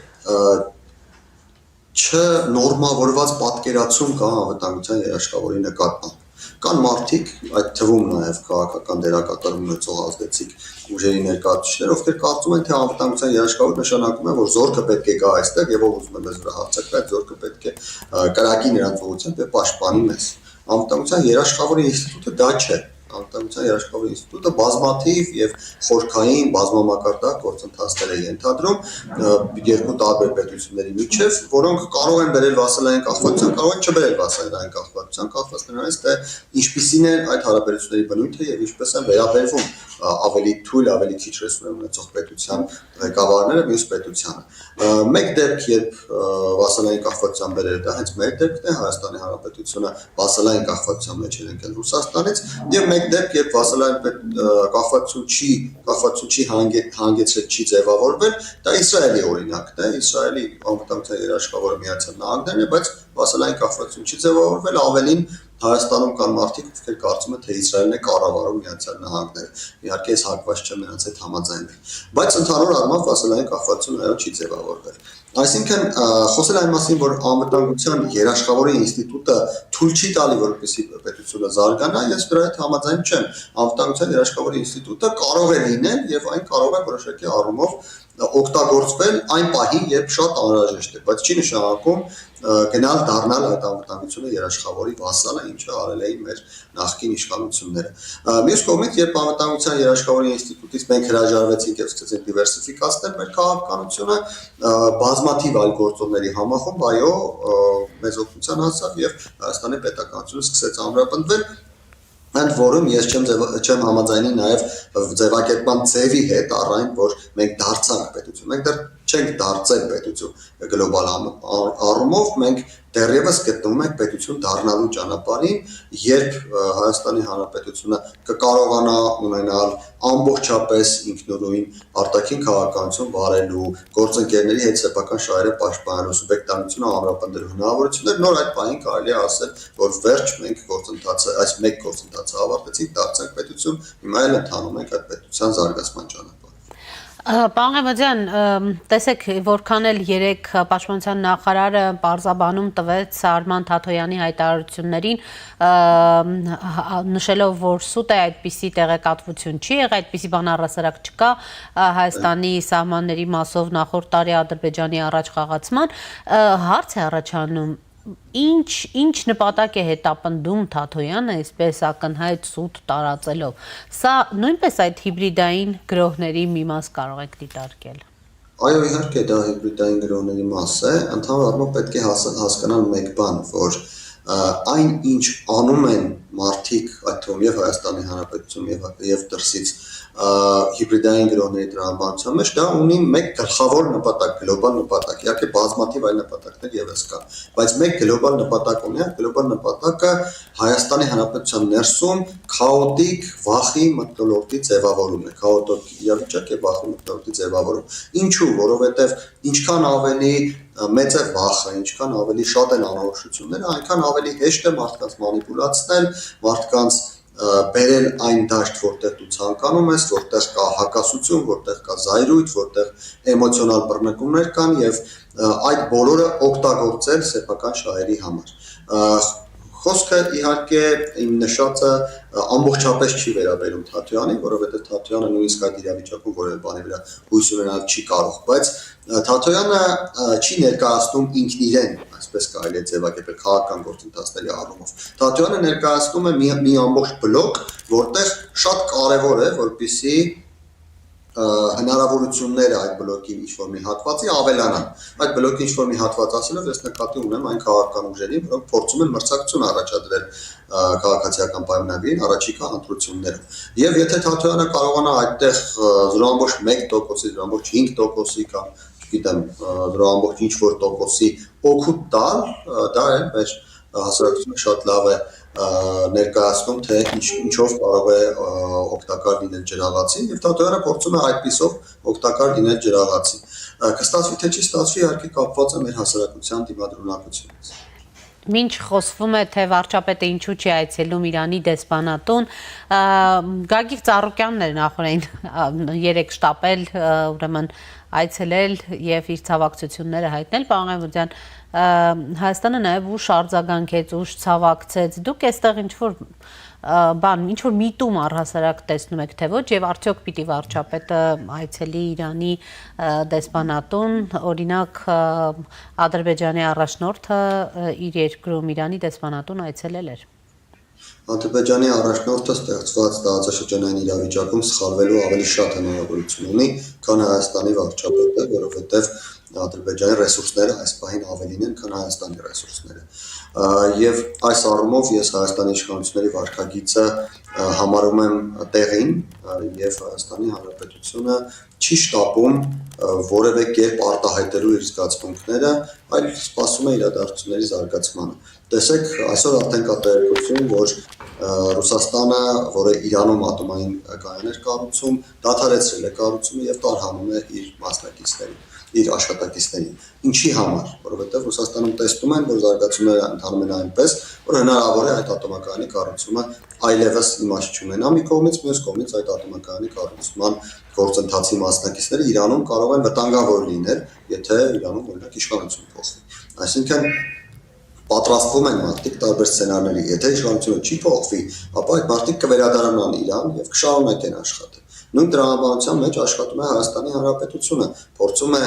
չնորմավորված պատկերացում կա անվտանգության երաշխավորի նկատմամբ։ Կան մարդիկ, այդ թվում նաև քաղաքական դերակատարում ունեցող ազդեցիկ ուժերի ներկայացուցիչներ, ովքեր կարծում են, թե անվտանգության երաշխավոր նշանակում է, որ զորքը պետք է գա այստեղ եւ ով ուզում է մեզ վրա հարձակվի, այդ զորքը պետք է կրակի նրանց ուղղությամբ եւ պաշտպանի մեզ։ Անվտանգության երաշխավորի ինստիտուտը դա չէ։ Անվտանգության երաշխավորի ինստիտուտը բազմաթիվ եւ խորքային բազմամակարդակ գործընթացներ է ենթադրում երկու տարբեր պետությունների միջև, որոնք կարող են բերել վասալային կախվածության, կարող են չբերել վասալային կախվածության, կախված նրանից թե ինչպիսին է այդ հարաբերությունների բնույթը եւ ինչպես են վերաբերվում ավելի թույլ, ավելի քիչ ռեսուրս ունեցող պետության ղեկավարները մյուս պետությանը։ Մեկ դեպք, երբ վասալային կախվածության բերել դա հենց մեր դեպքն է, Հայաստանի Հանրապետությունը վասալային կախվածության մեջ է ընկել Ռուսաստանից, եւ մեկ դեպք, երբ վասալային կախվածություն չի հանգեցրել, չի ձևավորվել, դա Իսրայելի օրինակն է, Իսրայելի անվտանգության երաշխավորը Միացյալ Նահանգներն է, բայց վասալային կախվածություն չի ձևավորվել, ավելին Հայաստանում կան մարդիկ, ովքեր կարծում են, թե Իսրայելն է կառավարում Միացյալ Նահանգները։ Իհարկե ես հակված չեմ նրանց հետ համաձայնել։ Բայց ընդհանուր առմամբ վասալային կախվածությունը այո չի ձևավորվել։ Այսինքն խոսել այն մասին, որ անվտանգության երաշխավորի ինստիտուտը թույլ չի տալի, որպեսզի պետությունը զարգանա, ես դրա հետ համաձայն չեմ։ Անվտանգության երաշխավորի ինստիտուտը կարող է լինել եւ այն կարող է որոշակի առումով օգտագործվել այն պահին, երբ շատ անհրաժեշտ է, բայց չի նշանակում գնալ դառնալ այդ անվտանգությունը երաշխավորի վասալը, ինչը արել էին մեր նախկին իշխանությունները։ Մյուս կողմից, երբ անվտանգության երաշխավորի ինստիտուտից մենք հրաժարվեցինք եւ սկսեցինք դիվերսիֆիկացնել մեր քաղաքականությունը, բազմաթիվ այլ գործոնների համախումբ, այո, մեզ օգնության հասավ եւ Հայաստանի պետականությունը սկսեց ամրապնդվել։ Ընդ որում ես չեմ համաձայնի նաև ձևակերպման ձևի հետ, առայն որ մենք դարձանք պետություն։ Մենք դեռ չենք դարձել պետություն գլոբալ առումով, մենք դեռևս գտնվում ենք պետություն դառնալու ճանապարհին, երբ Հայաստանի Հանրապետությունը կկարողանա ունենալ ամբողջապես ինքնուրույն արտաքին քաղաքականություն վարելու, գործընկերների հետ սեփական շահերը պաշտպանելու, սուբյեկտանությունը ամրապնդելու հնարավորություններ, նոր այդ պահին կարելի է ասել, որ վերջ մենք գործընթացը, այս մեկ գործընթացը ավարտեցինք, դարձանք պետություն, հիմա էլ ընթանում ենք այդ պետության զարգացման ճանապարհով։ Պարոն Ղևոնդյան, տեսեք, որքան էլ 3 պաշտպանության նախարարը պարզաբանում տվեց Արման Թաթոյանի հայտարարություններին, նշելով, որ սուտ է այդպիսի տեղեկատվություն չի եղել, այդպիսի բան առհասարակ չկա Հայաստանի սահմանների մասով նախորդ տարի Ադրբեջանի առաջ խաղացման, հարց է առաջանում, ինչ նպատակ է հետապնդում Թաթոյանը այսպես ակնհայտ սուտ տարածելով։ Սա նույնպես այդ հիբրիդային գրոհների մի մաս կարող եք դիտարկել։ Այո, իհարկե դա հիբրիդային գրոհների մաս է, ընդհանուր առմամբ պետք է հասկանալ մեկ բան, որ այն ինչ անում են մարդիկ, այդ թվում եւ Հայաստանի Հանրապետություն եւ դրսից հիբրիդային գրոհների տրամաբանության մեջ, դա ունի մեկ գլխավոր նպատակ, գլոբալ նպատակ, իհարկե բազմաթիվ այլ նպատակներ եւս կան, բայց մեկ գլոբալ նպատակ ունի, գլոբալ նպատակը Հայաստանի Հանրապետության ներսում քաոտիկ վախի մթնոլորտի ձևավորումն է, քաոտիկ իրավիճակ է վախի մթնոլորտի ձևավորում։ Ինչու՞, որովհետեւ ինչքան ավելի մեծ է վախը, ինչքան ավելի շատ են անորոշությունները, այնքան ավելի հեշտ է մարդկանց մանիպուլացնել, մարդկանց բերել այն դաշտ, որտեղ դու ցանկանում ես, որտեղ կա հակասություն, որտեղ կա զայրույթ, որտեղ էմոցիոնալ բռնկումներ կան եւ այդ բոլորը օգտագործել սեփական շահերի համար։ Խոսքը իհարկե իմ նշածը ամբողջապես չի վերաբերում Թաթյանին, որովհետև Թաթյանը նույնիսկ այդ իրավիճակում որևէ բանի վրա հույս ունենալ չի կարող, բայց Թաթյանը չի ներկայացնում ինքն իրեն, այսպես կարելի է ձևակերպել քաղաքական գործընթացների առումով։ Թաթյանը ներկայացնում է մի ամբողջ բլոկ, որտեղ շատ կարևոր է, որպեսզի հնարավորությունները այդ բլոկի ինչ-որ մի հատվածի ավելանան։ Այդ բլոկի ինչ-որ մի հատված ասելով ես նկատի ունեմ այն քաղաքական ուժերի, որոնք փորձում են մրցակցություն առաջադրել քաղաքացիական պայմանագրին առաջիկա ընտրություններում։ Եվ եթե Թաթյանը կարողանա այդտեղ 0.1%-ի, 0.5%-ի կամ չգիտեմ 0.ինչ որ տոկոսի օգուտ տալ, դա էլ մեր հասարակությունը շատ լավ է ներկայացնում, թե ինչով կարող է օգտակար լինել ջրաղացին, եւ Թաթյանը փորձում է այդպիսով օգտակար լինել ջրաղացին։ Կստացվի թե չի ստացվի, իհարկե կապված է մեր հասարակության դիմադրունակությունից։ Մինչ խոսվում է, թե վարչապետը ինչու չի այցելում Իրանի դեսպանատուն, Գագիկ Ծառուկյանն էր նախորդին 3 շտապել, ուրեմն այցելել եւ իր ցավակցությունները հայտնել, պարոն Ղայմուդյան, Հայաստանը նաեւ ուշ արձագանքեց, ուշ ցավակցեց, դուք այստեղ ինչ-որ միտում առհասարակ տեսնում եք, թե ոչ, եւ արդյոք պիտի վարչապետը այցելի Իրանի դեսպանատուն, օրինակ Ադրբեջանի առաջնորդը իր երկրում Իրանի դեսպանատուն այցելել էր։ Ադրբեջանի առաջնորդը ստեղծված տարածաշրջանային իրավիճակում սխալվելու ավելի շատ հնարավորություն ունի, քան Հայաստանի վարչապետը, որովհետև Ադրբեջանի ռեսուրսները այս պահին ավելին են, քան Հայաստանի ռեսուրսները։ Եվ այս առումով ես Հայաստանի իշխանությունների վարքագիծը համարում եմ տեղին եւ Հայաստանի Հանրապետությունը չի շտապում որևէ կերպ արտահայտելու իր զգացմունքները, այլ սպասում է իրադարձությունների զարգացմանը։ Տեսեք, այսօր արդեն կա տեղեկություն, որ Ռուսաստանը, որը Իրանում ատոմային կայաններ կառուցում, դադարեցրել է կառուցումը եւ տարհանում է իր մասնակիցներին, իր աշխատակիցներին։ Ինչի համար, որովհետեւ Ռուսաստանում տեսնում են, որ զարգացումները ընթանում են այնպես, որ հնարավոր է այդ ատոմակայանի կառուցումը այլևս իմաստ չունենա մի կողմից, մյուս կողմից այդ ատոմակայանի կառուցման գործընթացի մասնակիցները Իրանում կարող են վտանգավոր լինել, եթե Իրանում օրինակ իշխանություն փոխվի։ Այսինքն պատրաստվում են մարդիկ տարբեր սցենարների, եթե իշխանությունը չի փոխվի, ապա այդ մարդիկ կվերադառնան Իրան եւ կշարունակեն աշխատել։ Նույն տրամաբանության մեջ աշխատում է Հայաստանի Հանրապետությունը, փորձում է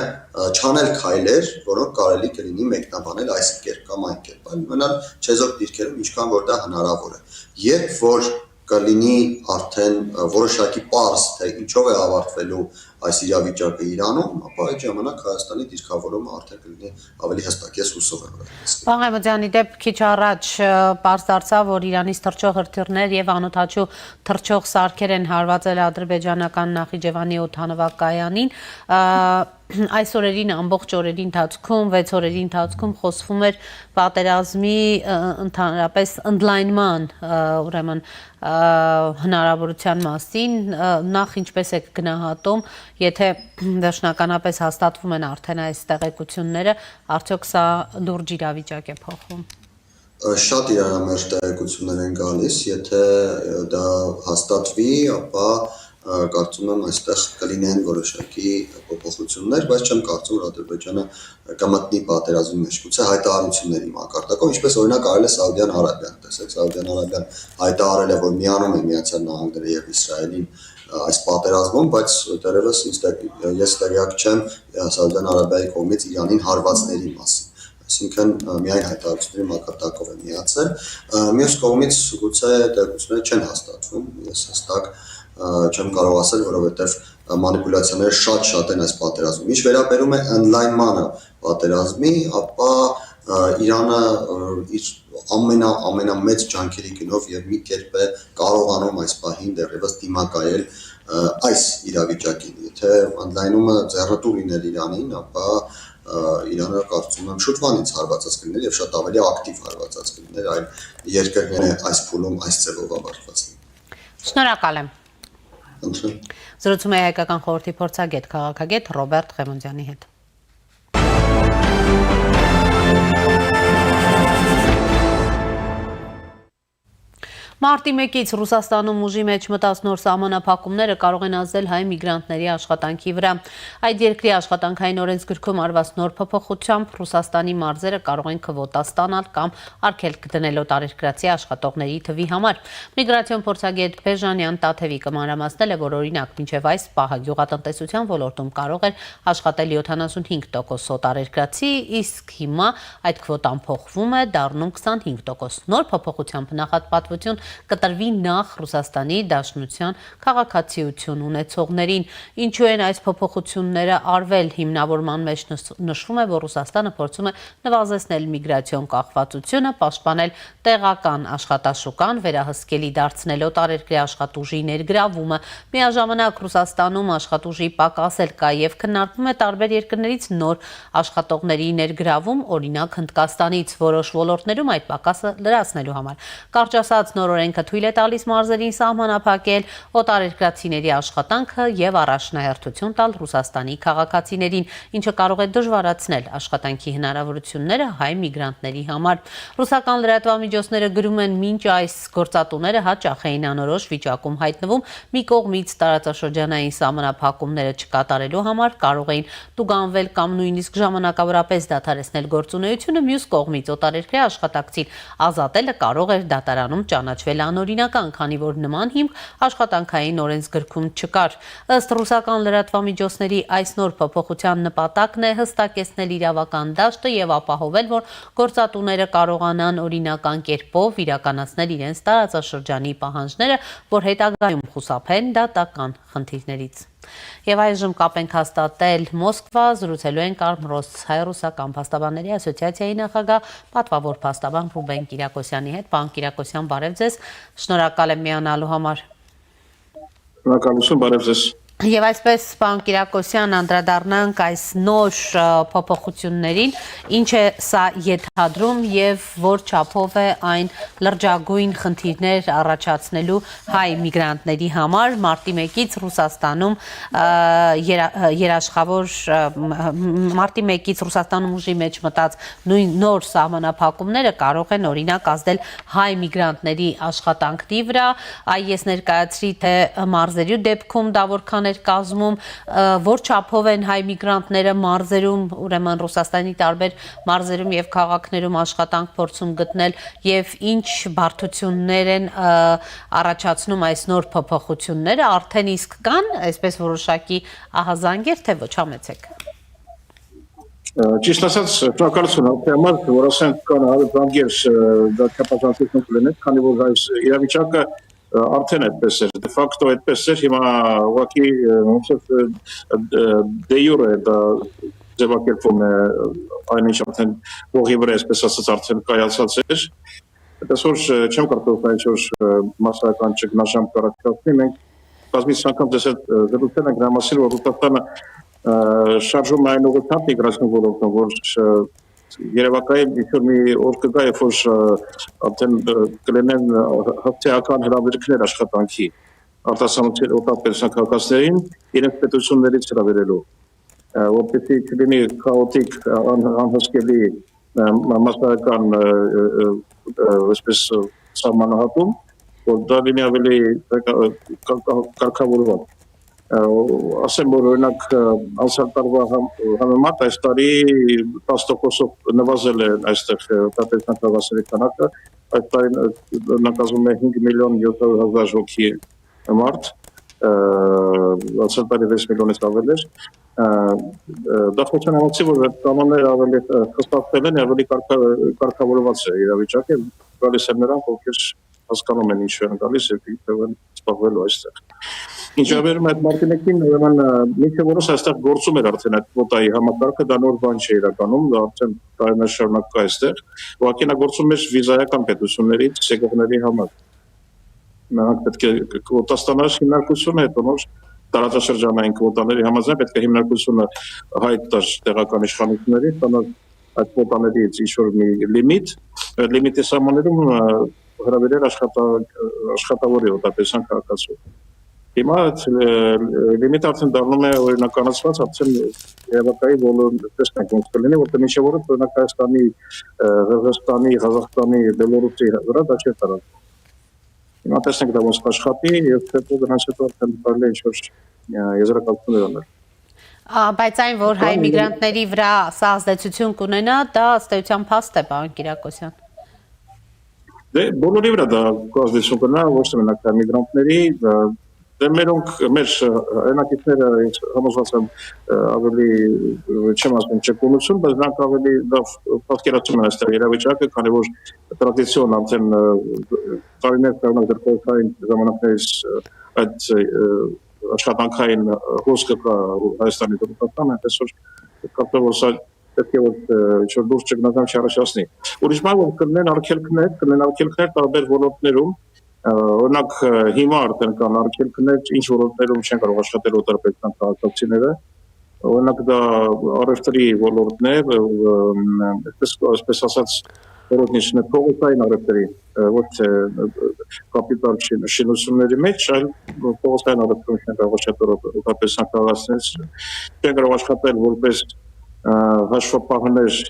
չանել քայլեր, որոնք կարելի կլինի մեկնաբանել այս կերպ կամ այն կերպ, այլ մնալ չեզոք դիրքերում, ինչքան որ դա հնարավոր է։ Երբ որ կլինի արդեն որոշակի պարզ, թե ինչով է ավարտվելու այս իրավիճակը Իրանում, ապա այդ ժամանակ Հայաստանի դիրքավորումը արդեն կլինի ավելի հստակ, ես հուսով եմ։ Պարոն Ղայմուդյանի դեպ քիչ առաջ պարզ դարձավ, որ Իրանից թռչող հրթիռներ եւ անօդաչու թռչող սարքեր են հարվածել ադրբեջանական Նախիջևանի օդանավակայանին։ Այս օրերին ամբողջ օրերի ընթացքում, 6 օրերի ընթացքում խոսվում էր պատերազմի ընդհանրապես ընդլայնման, ուրեմն հնարավորության մասին, նախ ինչպես եք գնահատում, եթե վերջնականապես հաստատվում են արդեն այս տեղեկությունները, արդյոք սա լուրջ իրավիճակ է փոխում։ Շատ իրարամերժ տեղեկություններ են գալիս, եթե դա հաստատվի, ապա կարծում եմ այստեղ կլինեն որոշակի փոփոխություններ, բայց չեմ կարծում, որ Ադրբեջանը կմտնի պատերազմի մեջ, գուցե հայտարարությունների մակարդակով, ինչպես օրինակ արել է Սաուդյան Արաբիան, տեսեք, Սաուդյան Արաբիան հայտարարել է, որ միանում է Միացյալ Նահանգները եւ Իսրայելին այս պատերազմում, բայց դեռևս ես տեղյակ չեմ Սաուդյան Արաբիայի կողմից Իրանին հարվածների մասին։ Այսինքն միայն հայտարարությունների մակարդակով է միացել։ Մյուս կողմից գուցե տեղեկությունները չեն հաստատվում, ես հստակ չեմ կարող ասել, որովհետև մանիպուլյացիաները շատ են այս պատերազմում։ Ինչ վերաբերում է ընդլայնմանը պատերազմի, ապա Իրանը իր ամենամեծ ջանքերի գնով եւ մի կերպ է կարողանում այս պահին դեռևս դիմակայել այս իրավիճակին։ Եթե ընդլայնումը ձեռնտու լիներ Իրանին, ապա Իրանը կարծում եմ շուտվանից հարվածած կլիներ եւ շատ ավելի ակտիվ հարվածած կլիներ, այլ երկրները այս փուլում այս ձևով ավարտված լինեն։ Շնորհակալ եմ։ Ընտրեմ։ Զրուցում է հայկական խորհրդի փորձագետ քաղաքագետ Ռոբերտ Ղեմոնդյանի հետ։ Մարտի 1-ից Ռուսաստանում ուժի մեջ մտած նոր սահմանափակումները կարող են ազդել հայ միգրանտների աշխատանքի վրա։ Այդ երկրի աշխատանքային օրենսգրքում արված նոր փոփոխությամբ Ռուսաստանի մարզերը կարող են քվոտա ստանալ կամ արգելք դնել օտարերկրացի աշխատողների թվի համար։ Միգրացիոն փորձագետ Բեժանյան Տաթևիկը մանրամասնել է, որ օրինակ մինչև այս պահը գյուղատնտեսության ոլորտում կարող էր աշխատել 75% օտարերկրացի, իսկ հիմա այդ քվոտան փոխվում է, դառնում 25%։ Նոր փոփոխությամբ նախապատվություն կտրվի նախ Ռուսաստանի Դաշնության քաղաքացիություն ունեցողներին։ Ինչու են այս փոփոխությունները արվել, հիմնավորման մեջ նշվում է, որ Ռուսաստանը փորձում է նվազեցնել միգրացիոն կախվածությունը, պաշտպանել տեղական աշխատաշուկան, վերահսկելի դարձնել օտարերկրյա աշխատուժի ներգրավումը։ Միաժամանակ Ռուսաստանում աշխատուժի պակաս էլ կա եւ քննարկվում է տարբեր երկրներից նոր աշխատողների ներգրավում, օրինակ Հնդկաստանից, որոշ ոլորտներում այդ պակասը լրացնելու համար։ Կարճ ասած, նոր օրենքը թույլ է տալիս մարզերին սահմանափակել օտարերկրացիների աշխատանքը եւ առաջնահերթություն տալ Ռուսաստանի քաղաքացիներին, ինչը կարող է դժվարացնել աշխատանքի հնարավորությունները հայ միգրանտների համար։ Ռուսական լրատվամիջոցները գրում են, մինչ այս գործատուները հաճախ էին անորոշ վիճակում հայտնվում, մի կողմից տարածաշրջանային սահմանափակումները չկատարելու համար կարող էին տուգանվել կամ նույնիսկ ժամանակավորապես դադարեցնել գործունեությունը, մյուս կողմից օտարերկրյա աշխատակցին ազատելը կարող էր դատարանում ճանաչվել անօրինական, քանի որ նման հիմք աշխատանքային օրենսգրքում չկար։ Ըստ ռուսական լրատվամիջոցների այս նոր փոփոխության նպատակն է հստակեցնել իրավական դաշտը եւ ապահովել, որ գործատուները կարողանան օրինական կերպով իրականացնել իրենց տարածաշրջանի պահանջները, որ հետագայում խուսափեն դատական խնդիրներից։ Եվ այժմ կապ ենք հաստատել Մոսկվա, զրուցելու ենք հայ-ռուսական փաստաբանների ասոցիացիայի նախագահ, պատվավոր փաստաբան Ռուբեն Կիրակոսյանի հետ։ Պարոն Կիրակոսյան, բարև ձեզ, շնորհակալ եմ միանալու համար։ Շնորհակալություն, բարև ձեզ։ Եվ այսպես, պարոն Կիրակոսյան, անդրադառնանք այս նոր փոփոխություններին, ինչ է սա ենթադրում եւ որ չափով է այն լրջագույն խնդիրներ առաջացնելու հայ միգրանտների համար։ Մարտի 1-ից Ռուսաստանում մարտի 1-ից Ռուսաստանում ուժի մեջ մտած նույն նոր սահմանափակումները կարող են օրինակ ազդել հայ միգրանտների աշխատանքի վրա։ Այս ներկայացրի թե մարզերի դեպքում դա որքան կազմում, որ չափով են հայ միգրանտները մարզերում, ուրեմն Ռուսաստանի տարբեր մարզերում եւ քաղաքներում աշխատանք փորձում գտնել եւ ինչ բարդություններ են առաջացնում այս նոր փոփոխությունները, արդեն իսկ կան այսպես որոշակի ահազանգեր, թե ոչ, համեցեք։ Ճիշտ ասած, շնորհակալություն համար, որ ասենք կան ահազանգեր, դա չափազանցություն կլինի, քանի որ այս իրավիճակը արդեն այդպես էր, դե ֆակտո այդպես էր, հիմա ուղղակի դե յուրե դա ձևակերպվում է այն ինչ արդեն ողի վրա այսպես ասած արդեն կայացած էր, այդպես որ չեմ կարծում ինչ-որ մասսայական ճգնաժամ կառաջացնի, մենք բազմից անգամ ձեզ հետ զրուցել ենք նրա մասին, որ Ռուսաստանը շարժում է այն ուղղությամբ միգրացիոն ոլորտում, որ երևակայել ինչ-որ մի օր կգա, երբ որ արդեն կլինեն հաղթեական հրավերքներ աշխատանքի արտասանության օտարերկրացի քաղաքացիներին իրենց պետություններից հրավերելու, որպեսզի չլինի քաոտիկ անհսկելի մասսայական այսպես սահմանահատում, որ դա լինի ավելի կարգավորված։ Ասեմ, որ օրինակ անցյալ տարվա համեմատ այս տարի 10%-ով նվազել է այստեղ օտարերկրացի քաղաքացիների քանակը, այս տարի նկատվում է 5,700,000 հոգի մարդ, անցյալ տարի 6 միլիոնից ավել էր։ Դա խոցանացի, որ կանոնները ավելի խստացվել են, ավելի կարգավորված է իրավիճակը, գալիս են նրանք, ովքեր հասկանում են ինչ են գալիս եւ իբրև զբաղվելու այստեղ։ Ինչ վերաբերում է այդ մարտինեկին, ուրեմն միքը որոշ այստեղ գործում էր արդեն այդ կվոտայի համակարգը, դա նոր բան չէ իրականում, դա արդեն տարիներ շարունակ կա այստեղ։ Ուղղակի նա գործում էր վիզայական պետություններից եկողների համար։ Նրանք պետք է կվոտա ստանալ հիմնարկությունը, հետո նոր տարածաշրջանային կվոտաների համաձայն պետք է հիմնարկությունը հայտ տար տեղական իշխանություններին, ստանալ այդ կվոտաներից ինչ-որ մի լիմիտ, լիմիտի սահմաններում հրավիրել աշխատավորի օտարության քաղաքացու։ Հիմա լիմիտը արդեն դառնում է օրինականացված, արդեն Եվրոպայի բոլոր տեսնենք ոնց կլինի, որտեղ մինչև օրս օրինակ Հայաստանի, Ղրղստանի, Ղազախստանի, Բելոռուսի վրա դա չէ տարածվում։ Հիմա տեսնենք դա ոնց կաշխատի եւ հետո դրանից հետո արդեն կարելի է ինչ-որ եզրակացություններ անել։ Բայց այն, որ հայ միգրանտների վրա սա ազդեցություն կունենա, դա ըստ էության փաստ է, պարոն Կիրակոսյան։ Դե բոլորի վրա դա ազդեցություն կունենա, ոչ թե մենակ հայ միգրանտների, դե մերոնք մեր հայրենակիցները համոզված եմ ավելի չեմ ասում չկունություն, բայց նրանք ավելի լավ պատկերացնում են այստեղ իրավիճակը, քանի որ տրադիցիոն արդեն տարիներ շարունակ դրկողային ժամանակներից այդ աշխատանքային հոսքը կա Հայաստանի դեպքում, այնպես որ կարծում որ սա պետք է որ ինչ-որ դուրս չգնահատам չառաջացնի։ Ուրիշ բան որ կլինեն արգելքներ տարբեր ոլորտներում, օրինակ հիմա արդեն կան արգելքներ, ինչ ոլորտներում չեն կարող աշխատել օտարպետական քաղաքացիները, օրինակ դա առևտրի ոլորտն է, այսպես ասած որոնքն փողոցային առևտրի, ոչ թե կապիտալ շինությունների մեջ, այլ փողոցային առևտրում չեն կարող աշխատել օտարպետական քաղաքացիներ, չեն կարող աշխատել որպես հաշվապահներ,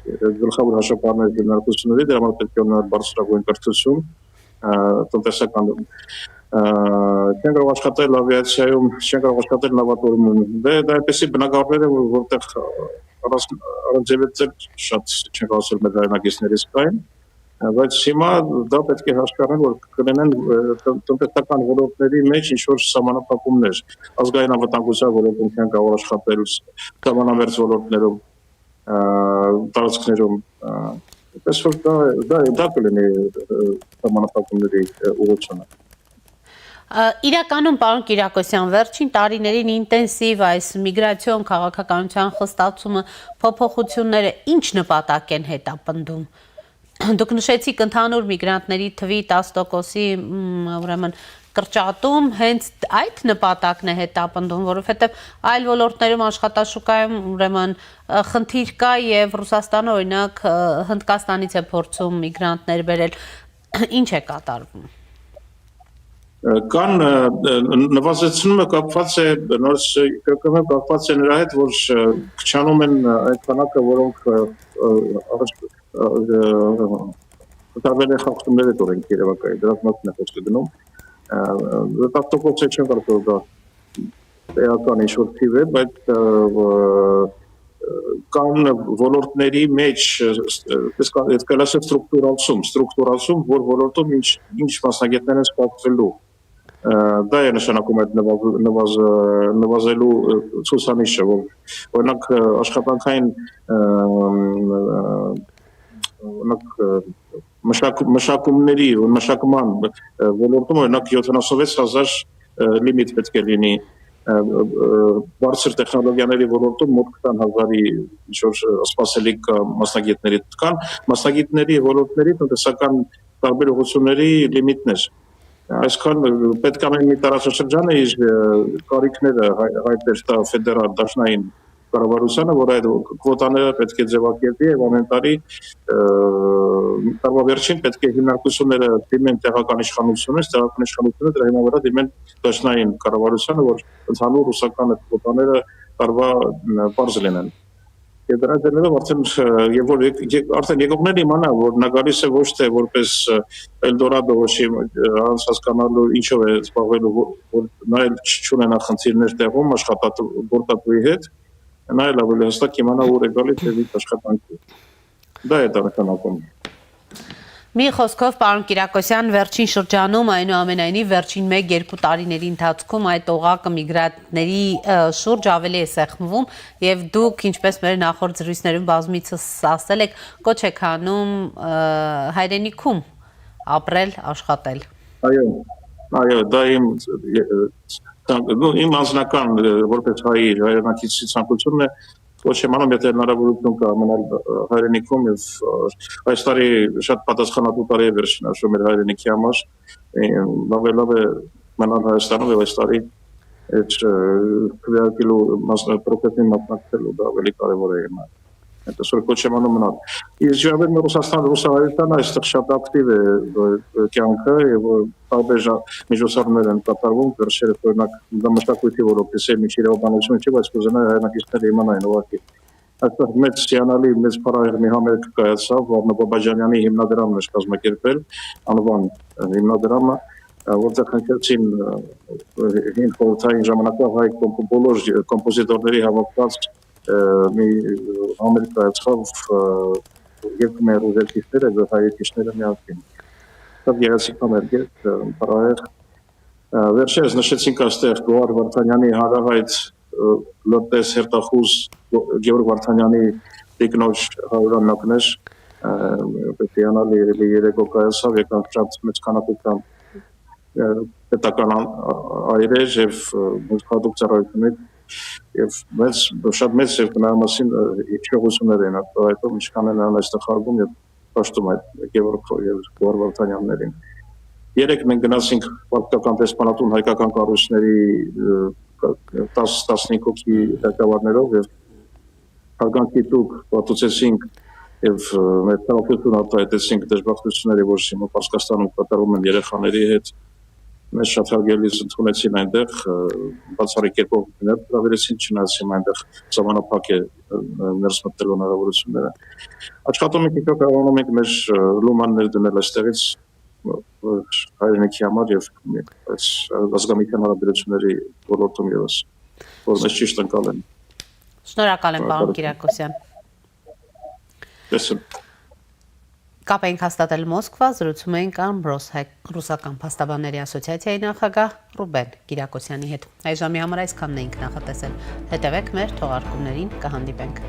գլխավոր հաշվապահներ հիմնարկությունների, դրա համար պետք է ունենալ բարձրագույն կրթություն տնտեսական չեն կարող աշխատել ավիացիայում, չեն կարող աշխատել նավատորմում։ Դա այնպեսի բնակարարներ են, որտեղ առանձևեցել շատ չեն ասել մեր հայրենակիցներից կային, բայց հիմա դա պետք է հաշվառել, որ կլինեն տնտեսական ոլորտների մեջ ինչ-որ սահմանափակումներ, ազգային անվտանգության ոլորտում չեն կարող աշխատել, սահմանամերձ ոլորտներում, տարածքներում, այնպես որ դա կլինի սահմանափակումների ուղղությունը։ Իրականում, պարոն Կիրակոսյան, վերջին տարիներին ինտենսիվ այս միգրացիոն քաղաքականության խստացումը փոփոխությունները ինչ նպատակ են հետապնդում։ Դուք նշեցիք ընդհանուր միգրանտների թվի 10%-ի ուրեմն կրճատում, հենց այդ նպատակն է հետապնդում, որովհետև այլ ոլորտներում աշխատաշուկայում ուրեմն խնդիր կա եւ Ռուսաստանը օրինակ Հնդկաստանից է փորձում միգրանտներ բերել, ինչ է կատարվում։ Կան նվազեցումը կապված է նորից կապված է նրա հետ, որ քչանում են այդ քանակը, որոնք տարբեր խախտումների օրենք երևակայ, դրանց մասին է խոսքը գնում։ Դա տոկոց չեն կարող դա էական ինչ-որ թիվ է, բայց կան ոլորտների մեջ այդ կլասը ստրուկտուրացում, որ ոլորտում ինչ մասնագետներ են սպասվելու։ Դա է նշանակում այդ նվազելու ցուցանիշը, որ օրինակ աշխատանքային մշակումների ու մշակման ոլորտում օրինակ 76,000 լիմիտ պետք է լինի, բարձր տեխնոլոգիաների ոլորտում մոտ 20,000-ի ինչ-որ սպասելիք մասնագետների կան, մասնագետների ոլորտների տնտեսական տարբեր ուղղությունների լիմիտներ։ Այսքան պետք է մի տարածաշրջանը իր կարիքները հայտեր տա ֆեդերալ դաշնային կառավարությանը, որ այդ կվոտաները պետք է ձևակերպի եւ ամեն տարի տարվա վերջին պետք է հիմնարկությունները դիմեն տեղական իշխանությունից, տեղական իշխանությունները դրա հիման վրա դիմեն դաշնային կառավարությանը, որ ընդհանուր ռուսական այդ կվոտաները տարվա բարձր լինեն։ Եվ դրանց դերներով արդեն եկողները իմանան, որ նա գալիս է ոչ թե որպես Էլդորադո ոչի առանց հասկանալու ինչով է զբաղվելու, որ նա էլ չունենա խնդիրներ տեղում աշխատատուի հետ, նա էլ ավելի հստակ իմանա որ է գալիս եւ իր աշխատանքի։ Դա է նշանակում։ Մի խոսքով, պարոն Կիրակոսյան, վերջին շրջանում, այնուամենայնիվ վերջին 1-2 տարիների ընթացքում այդ օղակը միգրանտների շուրջ ավելի է սեղմվում եւ դուք, ինչպես մեր նախորդ զրույցներում բազմիցս ասել եք, կոչ եք անում հայրենիքում ապրել, աշխատել։ Այո, դա իմ անձնական որպես հայրենակիցի ցանկությունն է, ոչ եմ անում, եթե հնարավորություն կա մնալ հայրենիքում եւ այս տարի շատ պատասխանատու տարի է վերջին աշխում մեր հայրենիքի համար, լավ է մնալ Հայաստանում եւ այս տարի այդ քվեարկելու պրոցեսին մասնակցելու դա ավելի կարեւոր է հիմա։ Это сколько чем оно много. И живем в Русաստане, այստեղ շատ ակտիվ է կյանքը եւ տարբեր միջոցառումներ են կատարվում, վերջերս օրինակ դա մշակույթի ոլորտի միջիրավաբանություն չի, բայց կուզենայի հայրենակիցները իմանային ուղղակի։ Այստեղ մեծ սիանալի, մեծ փառահեղմի համերգ կայացավ, Վահրամ Բաբաջանյանի հիմնադրամն էր կազմակերպել, անվան հիմնադրամը, որտեղ հնչեցին հին խորհրդային ժամանակով հայ բոլոր կոմպոզիտորների հավաքված մի համերգ կայացավ երկու մեր ուզելիքները եւ հայրենիքները միասին։ Դա գեղեցիկ համերգ է, բարահեղ։ Վերջերս նշեցինք այստեղ Գոհար Վարդանյանի հանրահայտ լրտես հերթախուզ Գեորգ Վարդանյանի տիկնոջ հարյուրամյակն էր, պետյանալի երեկո կայացավ, եկանք շատ մեծ քանակությամբ պետական այրեր եւ մուզիկալուկ ծառայություններ եւ շատ մեծ եւ բնամասին իշխողություններ են արտահայտում, ինչքան են այստեղ արվում եւ պաշտում այդ Գևորգ եւ Գոհար Վարդանյաններին։ Երեք մենք գնացինք պատկական տեսփանատուն հայկական կառույցների 10-15 հոգի ղեկավարներով եւ հարգանքի տուկ պատուցեցինք եւ մեր տաղտություն արտահայտեցինք դժբախտությունների, որ հիմա Պարսկաստանում կատարվում են երեխաների հետ։ Մեզ շատ հարգելի ընդունեցին այնտեղ, բացառիկ կերպով ներկայացրեցին, չնայած հիմա այնտեղ ժամանակ է ներս մտնելու հնարավորությունները։ Աշխատում ենք իհարկե կարողանում ենք մեր լումաններ դնել այստեղից հայրենիքի համար եւ ազգամիության հարաբերությունների ոլորտում եւս, որ մեզ ճիշտ ընկալեն։ Շնորհակալ եմ, պարոն Կիրակոսյան։ Կապ ենք հաստատել Մոսկվա, զրուցում էինք Ամբրոս ռուսական փաստաբանների ասոցիացիայի նախագահ Ռուբեն Կիրակոսյանի հետ։ Այս ժամի համար այսքանն էինք նախատեսել։ Հետևեք մեր թողարկումներին, կհանդիպենք։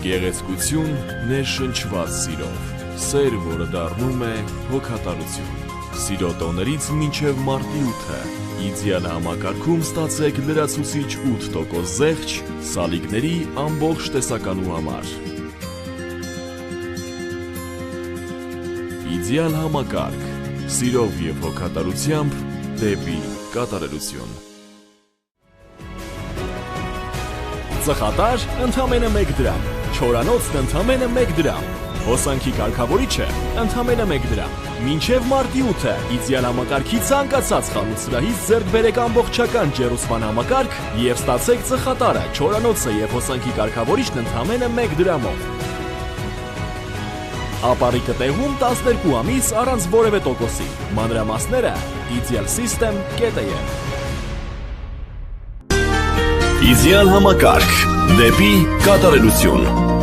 Գեղեցկություն ներշնչված սիրով, սեր, որը դառնում է հոգատարություն։ Սիրո տոներից մինչև մարտի 8-ը, իդեալ համակարգում ստացեք լրացուցիչ 8% զեղչ սալիկների ամբողջ տեսականու համար։ Իդեալ համակարգ, սիրով և հոգատարությամբ դեպի կատարելություն։ Ծխատար ընդամենը 1 դրամ, չորանոցն ընդամենը 1 դրամ, հոսանքի կարգավորիչը ընդամենը 1 դրամ, մինչև մարտի 8-ը իդեալ համակարգի ցանկացած խանութ սրահից ձեռք բերեք ամբողջական ջերուսման համակարգ և ստացեք ծխատարը, չորանոցը և հոսանքի կարգավորիչն ընդամենը 1 դրամով։ Ապառիկը տեղում 12 ամիս առանց որևէ տոկոսի, մանրամասները idealsystem.am։ Իդեալ համակարգ, դեպի կատարելություն։